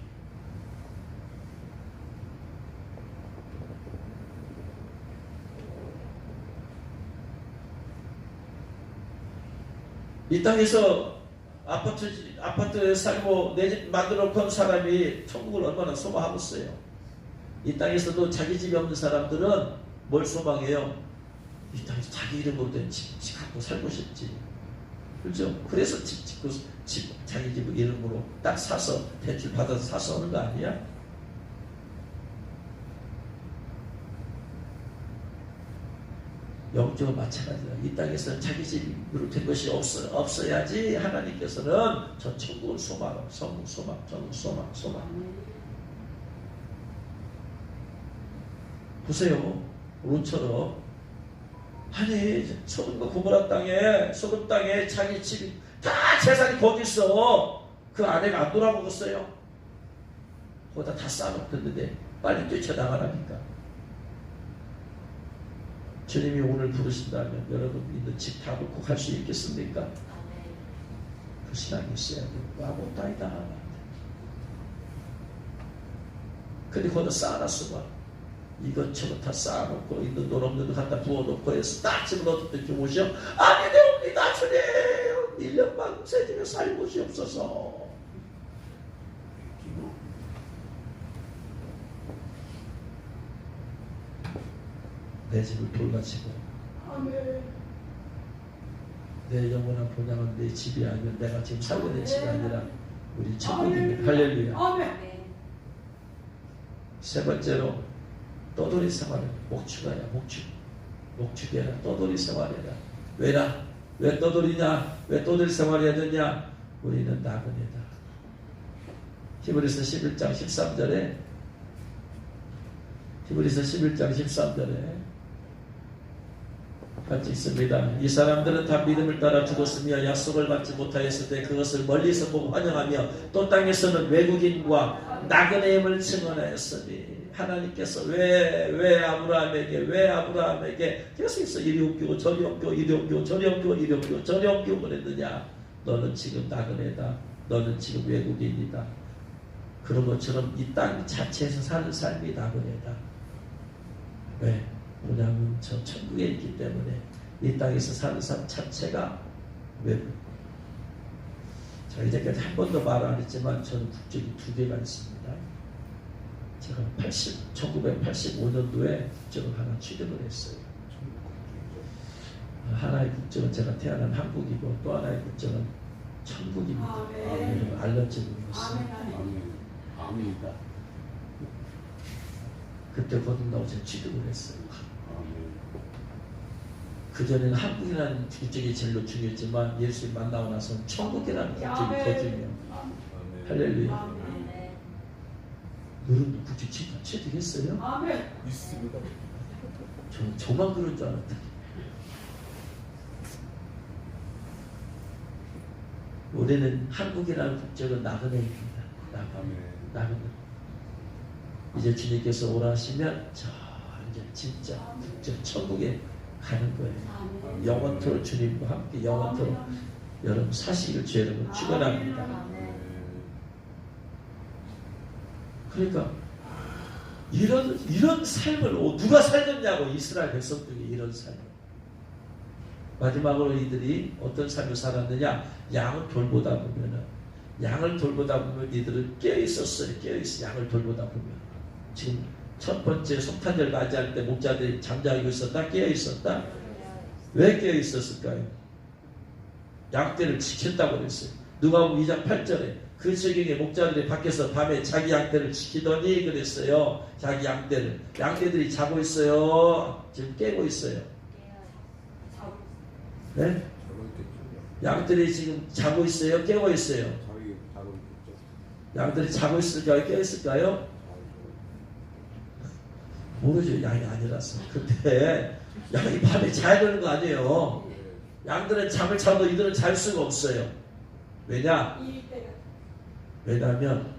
이 땅에서 아파트에 살고 내 집 만들어 놓은 사람이 천국을 얼마나 소망하겠어요. 이 땅에서도 자기 집이 없는 사람들은 뭘 소망해요? 이 땅에서 자기 이름으로 된 집 갖고 살고 싶지. 그렇죠? 그래서 집 짓고 자기 집 이름으로 딱 사서 대출 받아서 사서 오는 거 아니야? 영적으로 마찬가지다. 이 땅에서 자기 집으로 된 것이 없어야지 하나님께서는 저 천국을 소망. 보세요. 롯처럼 아니 소돔과 고모라 땅에 소돔 땅에 자기 집이 다 재산이 거기 있어. 그 아내가 안 돌아보겠어요? 거기다 다 쌓아놓겠는데 빨리 뛰쳐나가라니까. 주님이 오늘 부르신다면 여러분 있는 집 다 놓고 갈 수 있겠습니까? 그 신앙이 있어야 돼요. 아무것도 아니다. 근데 거기다 쌓아놨어 봐. 이것저것 다 쌓아놓고 있는 돈 없는 돈 갖다 부어놓고 해서 딱 집어넣었더니 좀 오시오. 아니 되옵니다 주님. 1년만 새 집에 살 곳이 없어서. 내 집을 돌같이고 내 영원한 본향은 내 집이 아니라 내가 지금 살고 있는 집이 아니라 우리 천국입니다. 할렐루야. 세 번째로 떠돌이 생활을 목축하라. 목축해라. 떠돌이 생활해라. 왜라? 왜 떠돌이냐? 왜 떠돌이 생활해야 되냐? 우리는 나그네다. 히브리서 11장 13절에 히브리서 11장 13절에 같이 있습니다. 이 사람들은 다 믿음을 따라 죽었으며 약속을 받지 못하였을 때 그것을 멀리서 보고 환영하며 또 땅에서는 외국인과 나그네임을 증언하였으니 하나님께서 왜 아브라함에게 계속해서 이리 옮기고 저리 옮기고 이리 옮기고 저리 옮기고 이리 옮기고 저리 옮기고 그랬느냐? 너는 지금 나그네다. 너는 지금 외국인이다. 그런 것처럼 이 땅 자체에서 사는 삶이 나그네다. 왜? 본향은 저 천국에 있기 때문에 이 땅에서 사는 삶 자체가 외국. 자, 이제까지 한 번도 말 안 했지만 저는 국적이 2개가 있습니다. 제가 1985년도에 국적을 하나 취득을 했어요. 하나의 국적은 제가 태어난 한국이고 또 하나의 국적은 천국입니다. 여러분 알려드리는 아멘이다. 그때 거듭나고 제가 취득을 했어요. 그전에는 한국이라는 국적이 제일 중요했지만 예수님 만나고 나서는 천국이라는 국적이 더 중요해요. 할렐루야. 너는 국적 취득했어요? 있습니다. 저만 그런 줄 알았다. 우리는 한국이라는 국적은 나그네입니다. 나그네. 이제 주님께서 오라 하시면 저 이제 진짜 국적 천국에 가는 거예요. 영원토록 주님과 함께 영원토록 여러분 사시기를 주 여러분 축원합니다. 그러니까 이런 삶을 누가 살겠냐고. 이스라엘 백성들이 이런 삶을. 마지막으로 이들이 어떤 삶을 살았느냐? 양을 돌보다 보면 이들은 깨어있었어요. 양을 돌보다 보면. 지금 첫 번째 속탄절 맞이할 때 목자들이 잠자고 있었다? 깨어있었다? 왜 깨어있었을까요? 양떼를 지켰다고 그랬어요. 누가복음 2장 8절에 그 지경에 목자들이 밖에서 밤에 자기 양떼를 지키더니 그랬어요. 자기 양떼들이 자고 있어요. 지금 깨고 있어요. 네? 양들이 지금 자고 있어요? 깨고 있어요? 양들이 자고 있을까요? 깨어 있을까요? 모르죠. 양이 아니라서. 근데 양이 밤에 자야 되는 거 아니에요. 양들은 잠을 자도 이들은 잘 수가 없어요. 왜냐? 왜냐면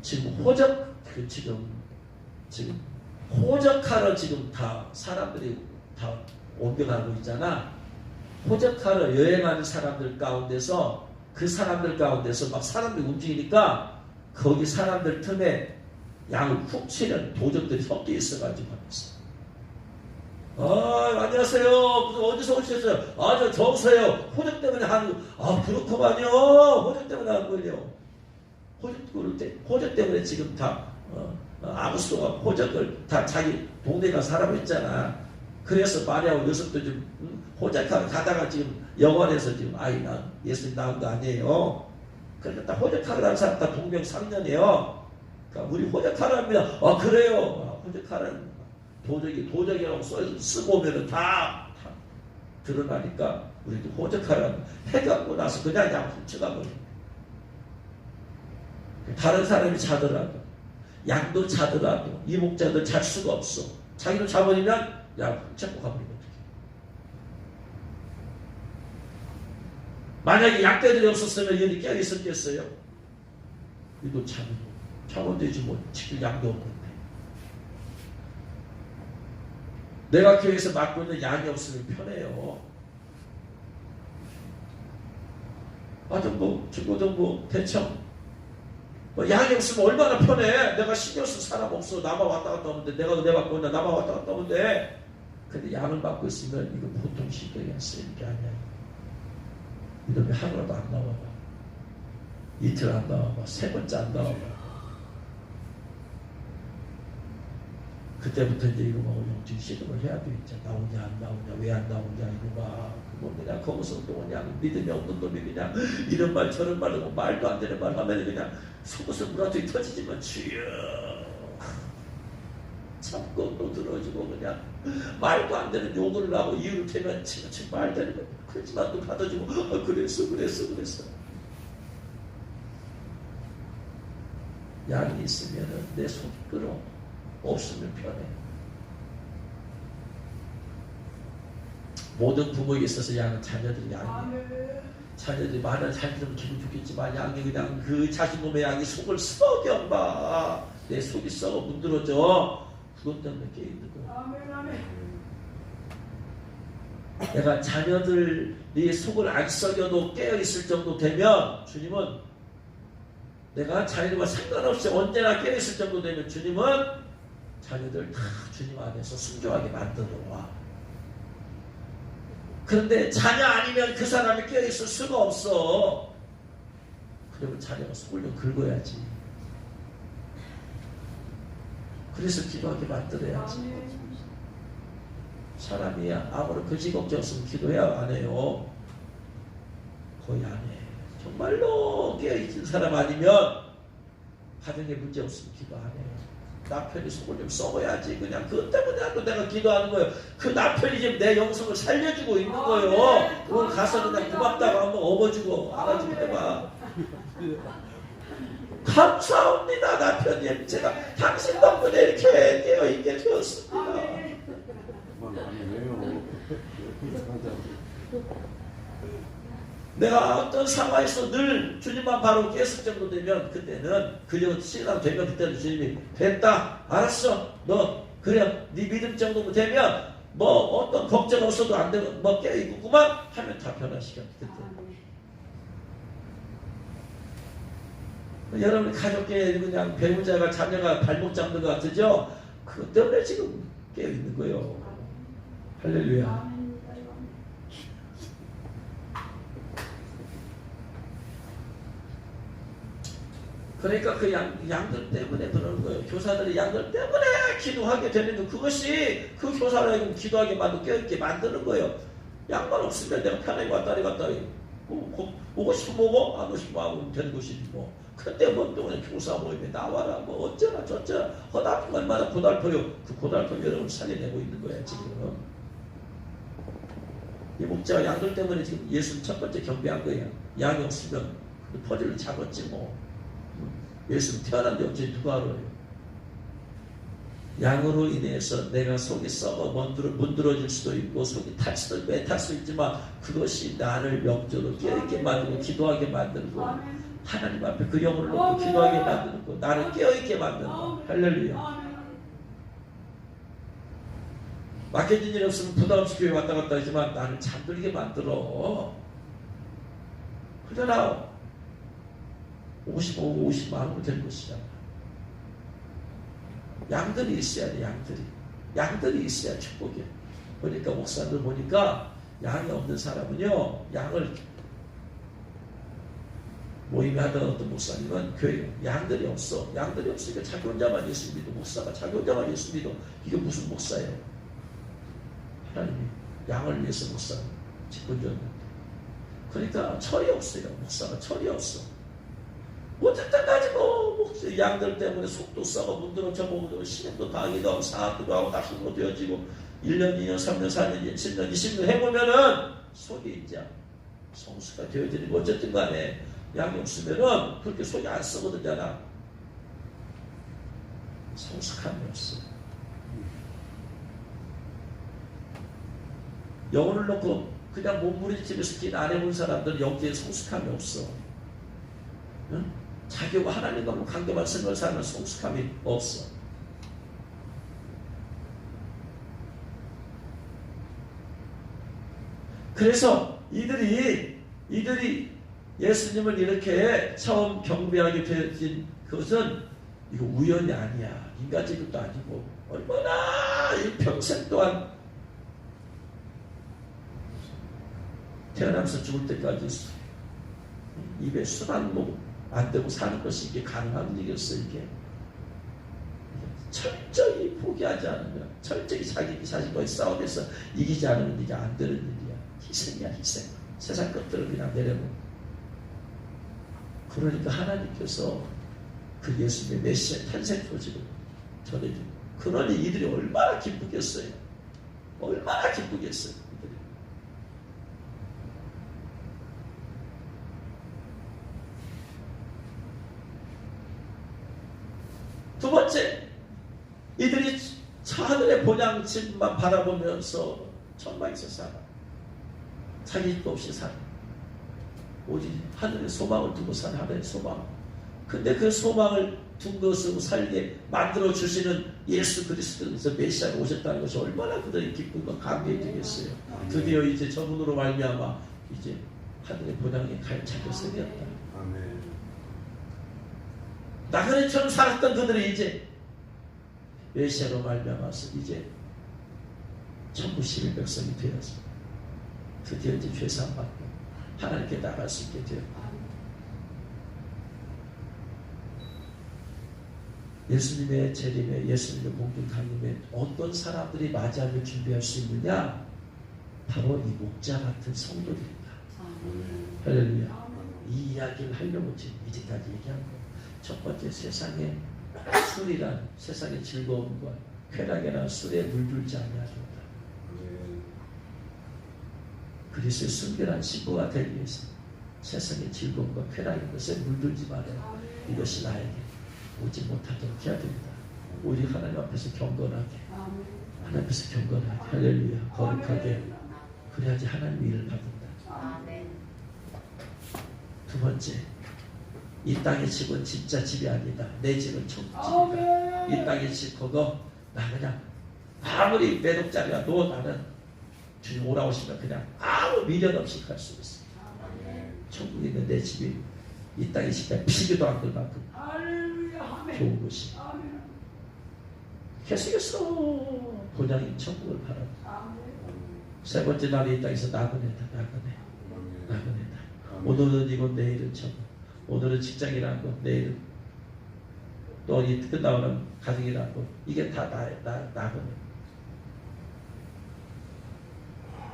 지금 지금 호적하러 지금 다 사람들이 다 옮겨가고 있잖아. 호적하러 여행하는 사람들 가운데서 그 사람들 가운데서 막 사람들이 움직이니까 거기 사람들 틈에 양을 훅 치는 도적들이 섞여 있어가지고 하면서 안녕하세요. 어디서 오셨어요? 저 정서예요. 호적 때문에 하는 그렇구만요. 호적 때문에 하는 거예요. 호적 때문에 지금 다 아무 수가 호적을 다 자기 동네가 사라고 했잖아. 그래서 마리아와 요셉도 좀 호적하러 가다가 지금 영원에서 지금 예수님 나온 거 아니에요. 그러니까 다 호적하러 가는 사람 다 동명상련이에요. 그러니까 우리 호적하러 합니다. 그래요. 호적하라는 도적이라고 쓰고 오면은 다 드러나니까 우리도 호적하라 해갖고 나서 그냥 양 훔쳐가버려. 다른 사람이 자더라도 양도 자더라도 이 목자들 잘 수가 없어. 자기도 자버리면 양 훔쳐고 가버리면 어떡해. 만약에 양떼들이 없었으면 여기 깨어 있었겠어요? 이도 자면 되지 뭐. 지킬 양도 없는데. 내가 교회에서 맡고 있는 양이 없으면 편해요. 중고등부 대청 양이 없으면 얼마나 편해. 내가 신경 쓸 사람 없어. 나만 왔다 갔다 오는데 내가 은혜 받고 있나 나만 왔다 갔다 오는데. 근데 양을 맡고 있으면 이거 보통 신경이 안 쓰이는 게 아니야. 이놈이 하루라도 안 나와봐. 이틀 안 나와봐. 세 번째 안 나와봐. 그때부터 이제 이거 영적 시도를 해야 돼. 이제 나오냐 안 나오냐 왜 안 나오냐 이거 봐. 그거 그냥 거기서 또 그냥 믿음이 없는 놈이 그냥 이런 말 저런 말 하고 말도 안 되는 말 하면 그냥 속에서 물아들이 터지지만 주여 참고 또 들어주고 그냥 말도 안 되는 욕을 하고 이유를 대면 지금 말 되는 거 그렇지만 또 받아주고 그랬어 양이 있으면은 내 속이 끓어. 없으면 편해. 모든 부모에게 있어서 양은 자녀들이 자녀들이 말을 잘 들으면 기분 좋겠지만 양이 그냥 그 자신 몸의 양이 속을 썩여 봐. 내 속이 썩어 문드러져. 그것 때문에 깨있는 거야. 내가 자녀들이 속을 안 썩여도 깨어있을 정도 되면 주님은 내가 자녀들과 상관없이 언제나 깨어있을 정도 되면 주님은 자녀들 다 주님 안에서 순종하게 만들어 와. 그런데 자녀 아니면 그 사람이 깨어있을 수가 없어. 그러면 자녀가 속을 좀 긁어야지. 그래서 기도하게 만들어야지. 사람이 아무런 거지 걱정 없으면 기도해야 안 해요. 거의 안 해. 정말로 깨어있는 사람 아니면 가정에 문제 없으면 기도 안 해요. 남편이 속을 좀 썩어야지. 그냥 그것 때문에라도 내가 기도하는 거예요. 그 남편이 지금 내 영성을 살려주고 있는 거예요. 그걸 가서 그냥 고맙다고 한번 업어주고 안아주고 해봐. 감사합니다 남편님. 제가 당신 덕분에 이렇게 깨어있게 되었습니다. 내가 어떤 상황에서 늘 주님만 바로 깼을 정도 되면 그때는 시간 되면 그때는 주님이 됐다 알았어 너 그래 네 믿음 정도 되면 뭐 어떤 걱정 없어도 안 되고 뭐 깨어있구만 하면 다 변화시켜. 그때 여러분 가족계 그냥 배우자가 자녀가 발목 잡는 것 같으죠? 그것 때문에 지금 깨어있는 거예요. 할렐루야. 그러니까 그 양들 때문에 그러는 거예요. 교사들이 양들 때문에 기도하게 되는 거 그것이 그 교사를 기도하게 만들고 깨어있게 만드는 거예요. 양만 없으면 내가 편하게 왔다리 갔다리 오고 싶으면 오고 안 오고 싶으면 안 오면 되는 것이지 뭐. 그때 뭐 또 그냥 교사 모임에 나와라 뭐 어쩌나 저쩌나 허다픈 얼마나 고달퍼요. 그 고달퍼 여러분 살려내고 있는 거야 지금. 이 목자가 양들 때문에 지금 예수는 첫 번째 경배한 거예요. 양이 없으면 퍼즐을 잡았지 뭐. 예수는 태어난 데 어째 누가 알아요? 양으로 인해서 내가 속이 썩어 문드러질 수도 있고 속이 탈 수도 매탈 수 있지만 그것이 나를 영적으로 깨어있게 만들고 기도하게 만들고 하나님 앞에 그 영혼을 놓고 기도하게 만들고 나를 깨어있게 만든다. 할렐루야. 맡겨진 일 없으면 부담없이 교회 왔다 갔다 하지만 나를 잠들게 만들어. 그러나 50만 원을 될 것이잖아. 양들이 있어야 돼. 양들이 있어야 축복이야. 그러니까 목사들 보니까 양이 없는 사람은요, 양을 모임에 하던 어떤 목사님은 교회 양들이 없어. 양들이 없으니까 자기 혼자만 예수 믿어. 목사가 자기 혼자만 예수 믿어. 이게 무슨 목사예요? 하나님이 양을 위해서 목사 직분줬는데. 그러니까 철이 없어요. 목사가 철이 없어. 어쨌든 가지고 양들 때문에 속도 썩어 문드러져 보고 시행도 당하기도 하고 사학도 하고 낙심도 되어지고 1년, 2년, 3년, 4년, 10년, 20년 해보면은 속이 이제 성수가 되어지고 어쨌든 간에 양이 없으면은 그렇게 속이 안 썩어들잖아. 성숙함이 없어. 영혼을 놓고 그냥 몸부림치면서 길 안 해본 사람들은 여기에 성숙함이 없어. 응? 자기와 하나님과 관계만 생각을 살면 성숙함이 없어. 그래서 이들이 예수님을 이렇게 처음 경배하게 되어진 그것은 이거 우연이 아니야. 인간적인 것도 아니고 얼마나 이 평생 동안 태어나면서 죽을 때까지 입에 술 안 먹고 안 되고 사는 것이 이게 가능한 일이었어. 이게 철저히 포기하지 않으면, 철저히 자기 자신과의 싸움에서 이기지 않으면 이게 안 되는 일이야. 희생이야, 희생. 세상 것들을 그냥 내려놓고. 그러니까 하나님께서 그 예수님의 메시아 탄생 소식을 전해주고, 그러니 이들이 얼마나 기쁘겠어요. 얼마나 기쁘겠어요. 두 번째, 이들이 하늘의 본향집만 바라보면서 천막에서 살아. 자기 집 없이 살아. 오직 하늘의 소망을 두고 사는 하늘의 소망. 근데 그 소망을 둔 것으로 살게 만들어 주시는 예수 그리스도께서 메시아가 오셨다는 것이 얼마나 그들이 기쁨과 감격이 되겠어요. 드디어 이제 저분으로 말미암아 이제 하늘의 본향에 갈 자격 생겼다. 아멘. 나그네처럼 살았던 그들이 이제 메시아로 말미암아서 이제 천국 시민 백성이 되어서 드디어 이제 죄사함받고 하나님께 나갈 수 있게 되었다. 예수님의 재림에, 예수님의 공중 강림에 어떤 사람들이 맞이하며 준비할 수 있느냐? 바로 이 목자 같은 성도들입니다. 할렐루야. 이 이야기를 하려고 지금 이제까지 얘기한 거예요. 첫 번째, 세상의 술이란 세상의 즐거움과 쾌락이란 술에 물들지 아니하리로다. 그리스도의 순결한 신부가 되기 위해서 세상의 즐거움과 쾌락인 것에 물들지 말아라. 이것이 나에게 오지 못하도록 해야 됩니다. 우리 하나님 앞에서 경건하게, 하나님 앞에서 경건하게, 할렐루야, 거룩하게, 그래야지 하나님 일을 받는다. 두 번째, 이 땅의 집은 진짜 집이 아니다. 내 집은 천국집이다. 이 땅의 집 그거 나 그냥 아무리 매독자리야 너 나는 주님 오라오시면 그냥 아무 미련 없이 갈 수 있어. 천국에 있는 내 집이 이 땅의 집에 피기도 안 될 만큼 좋은 곳이. 계속해서 본향인 천국을 바랍니다. 세 번째 날이 이 땅에서 나그네다. 오늘은 이곳, 내일은 천국. 오늘은 직장이라는 것, 내일은 또 이 끝나오는 가정이라는 것, 이게 다 나그네.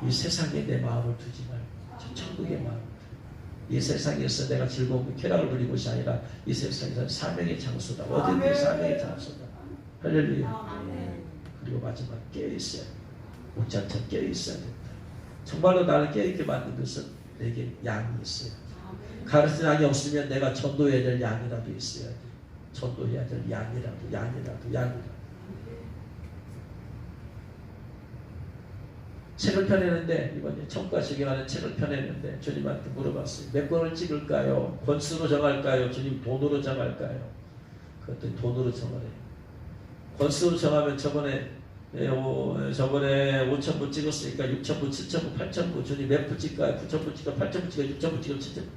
이 세상에 내 마음을 두지 말고 저 천국의 마음을 두고, 이 세상에서 내가 즐거운 쾌락을 누리는 것이 아니라 이 세상에서 사명의 장소다. 어디든 사명의 장소다. 할렐루야. 그리고 마지막 깨어있어야 돼. 목자처럼 깨어있어야 된다. 정말로 나를 깨어있게 만든 것은 내게 양이 있어요. 가르친 양이 없으면 내가 전도해야 될 양이라도 있어야 돼. 전도해야 될 양이라도. 책을 펴내는데 이번에 청가 시경하는 책을 펴내는데 주님한테 물어봤어요. 몇 권을 찍을까요? 권수로 정할까요? 주님 돈으로 정할까요? 그것도 돈으로 정하래요. 권수로 정하면 저번에 5,000부 찍었으니까 6,000부, 7,000부, 8,000부 주님 몇 부 찍을까요? 9,000부 찍을까요? 8,000부 찍을까요? 6,000부 찍을까요? 7,000부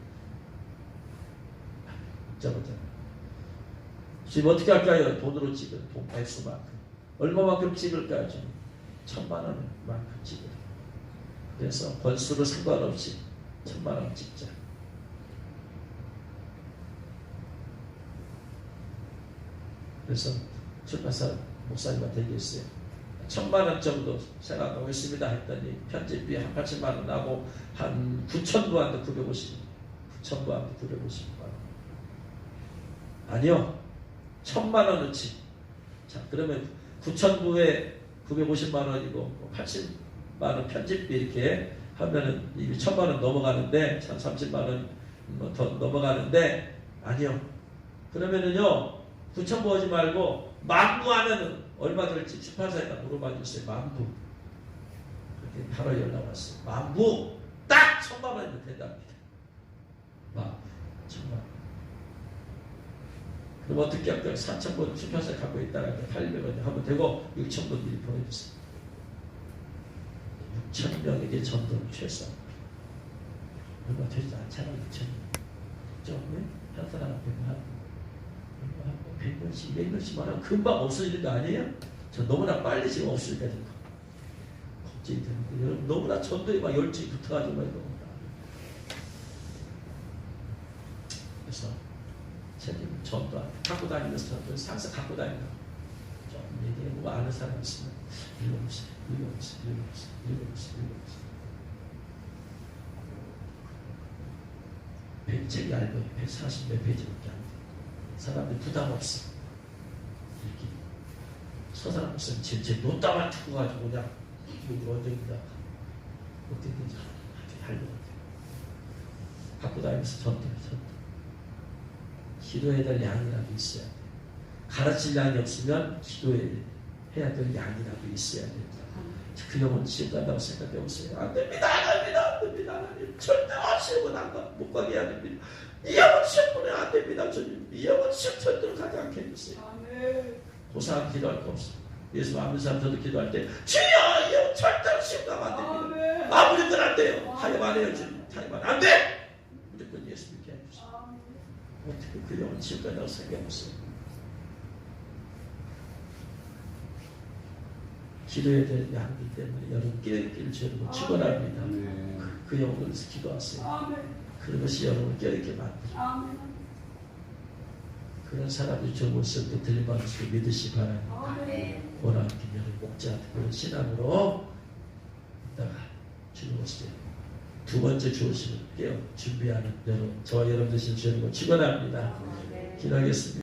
잡았잖아요. 주님 어떻게 할까요? 돈으로 찍은 돈 액수만큼. 얼마만큼 찍을까요? 주님 1,000,000원만큼 찍으라. 그래서 권수로 상관없이 1,000,000원 찍자. 그래서 출판사 목사님한테 얘기했어요. 1,000,000원 정도 생각하고 있습니다 했더니 편집비 한 80,000원 나고 한 9,000부한테 950만 9,000부한테 950만 아니요 1,000,000원어치. 자 그러면 9,000부에 950만원이고 80만원 편집비 이렇게 하면은 이게 1,000만원 넘어가는데 1,030만원 더 넘어가는데 아니요. 그러면은요 9,000부 하지 말고 10,000부 하면은 얼마 들지 출판사에다 물어봐 주세요. 10,000부. 그렇게 바로 연락 왔어요. 10,000부 딱 1,000만원이면 된답니다. 10,000만. 그럼 어떻게 할까요? 4,000부 출판사에 갖고 있다가 800원 하면 되고 6,000부 미리 보내주세요. 6,000명에게 전도는 최소. 얼마 되지 않잖아 6,000명. 좀 한 사람한테 한 100명씩 200명씩만 하면 금방 없어지는 거 아니에요? 저 너무나 빨리 지금 없으니까 지금 걱정이 되는데 여러분 너무나 전도에 막 열정이 붙어가지고 막 이거 그래서 책임 전도 갖고 다니면서 항상 갖고 다닌다. 좀 얘기해보고 아는 사람 있으면 읽어보세요. 책이 얇아요. 140몇 페이지밖에 안 돼요. 사람들 부담 없어. 이렇게 서사람 목사님 제 노따만 두고 가지고 그냥 이거 언젠가 어떻게든지 할 것 같아요. 갖고 다니면서 전도. 기도해야 될 양이라도 있어야 돼. 가르칠 양이 없으면 기도해야 될 양이라도 있어야 됩니다. 그 영혼 지옥 간다고 생각해 보세요. 안 됩니다. 하나님 절대 하시고 못 가게 해야 됩니다. 이 영혼 시험 보내 안 됩니다. 주님 이 영혼 시험 절대로 가지 않게 해주세요. 고사하게 기도할 거 없어요. 예수 믿는 사람 저도 기도할 때 주여 이 영혼 절대로 시험 가면 안 됩니다. 아무리 건 안 돼요. 타협 안 해요. 주님 타협 안 돼. 무조건 예수 믿게 해주세요. 어떻게 그 영혼 지옥 간다고 생각해 보세요. 기도해야 될 양이기 때문에 여러분 깨어있기를 주님으로 축원합니다. 그 영혼을 기도하세요. 그것이 여러분을 깨어있게 만들어요. 그런 사람이 주 모습을 또 들림받으시고 믿으시 바랍니다. 원하는 여러분 목자한테 그런 신앙으로 있다가 주님 모습에 두 번째 주오심을 깨어 준비하는 여러분 저와 여러분 되신 주님으로 축원합니다. 기도하겠습니다.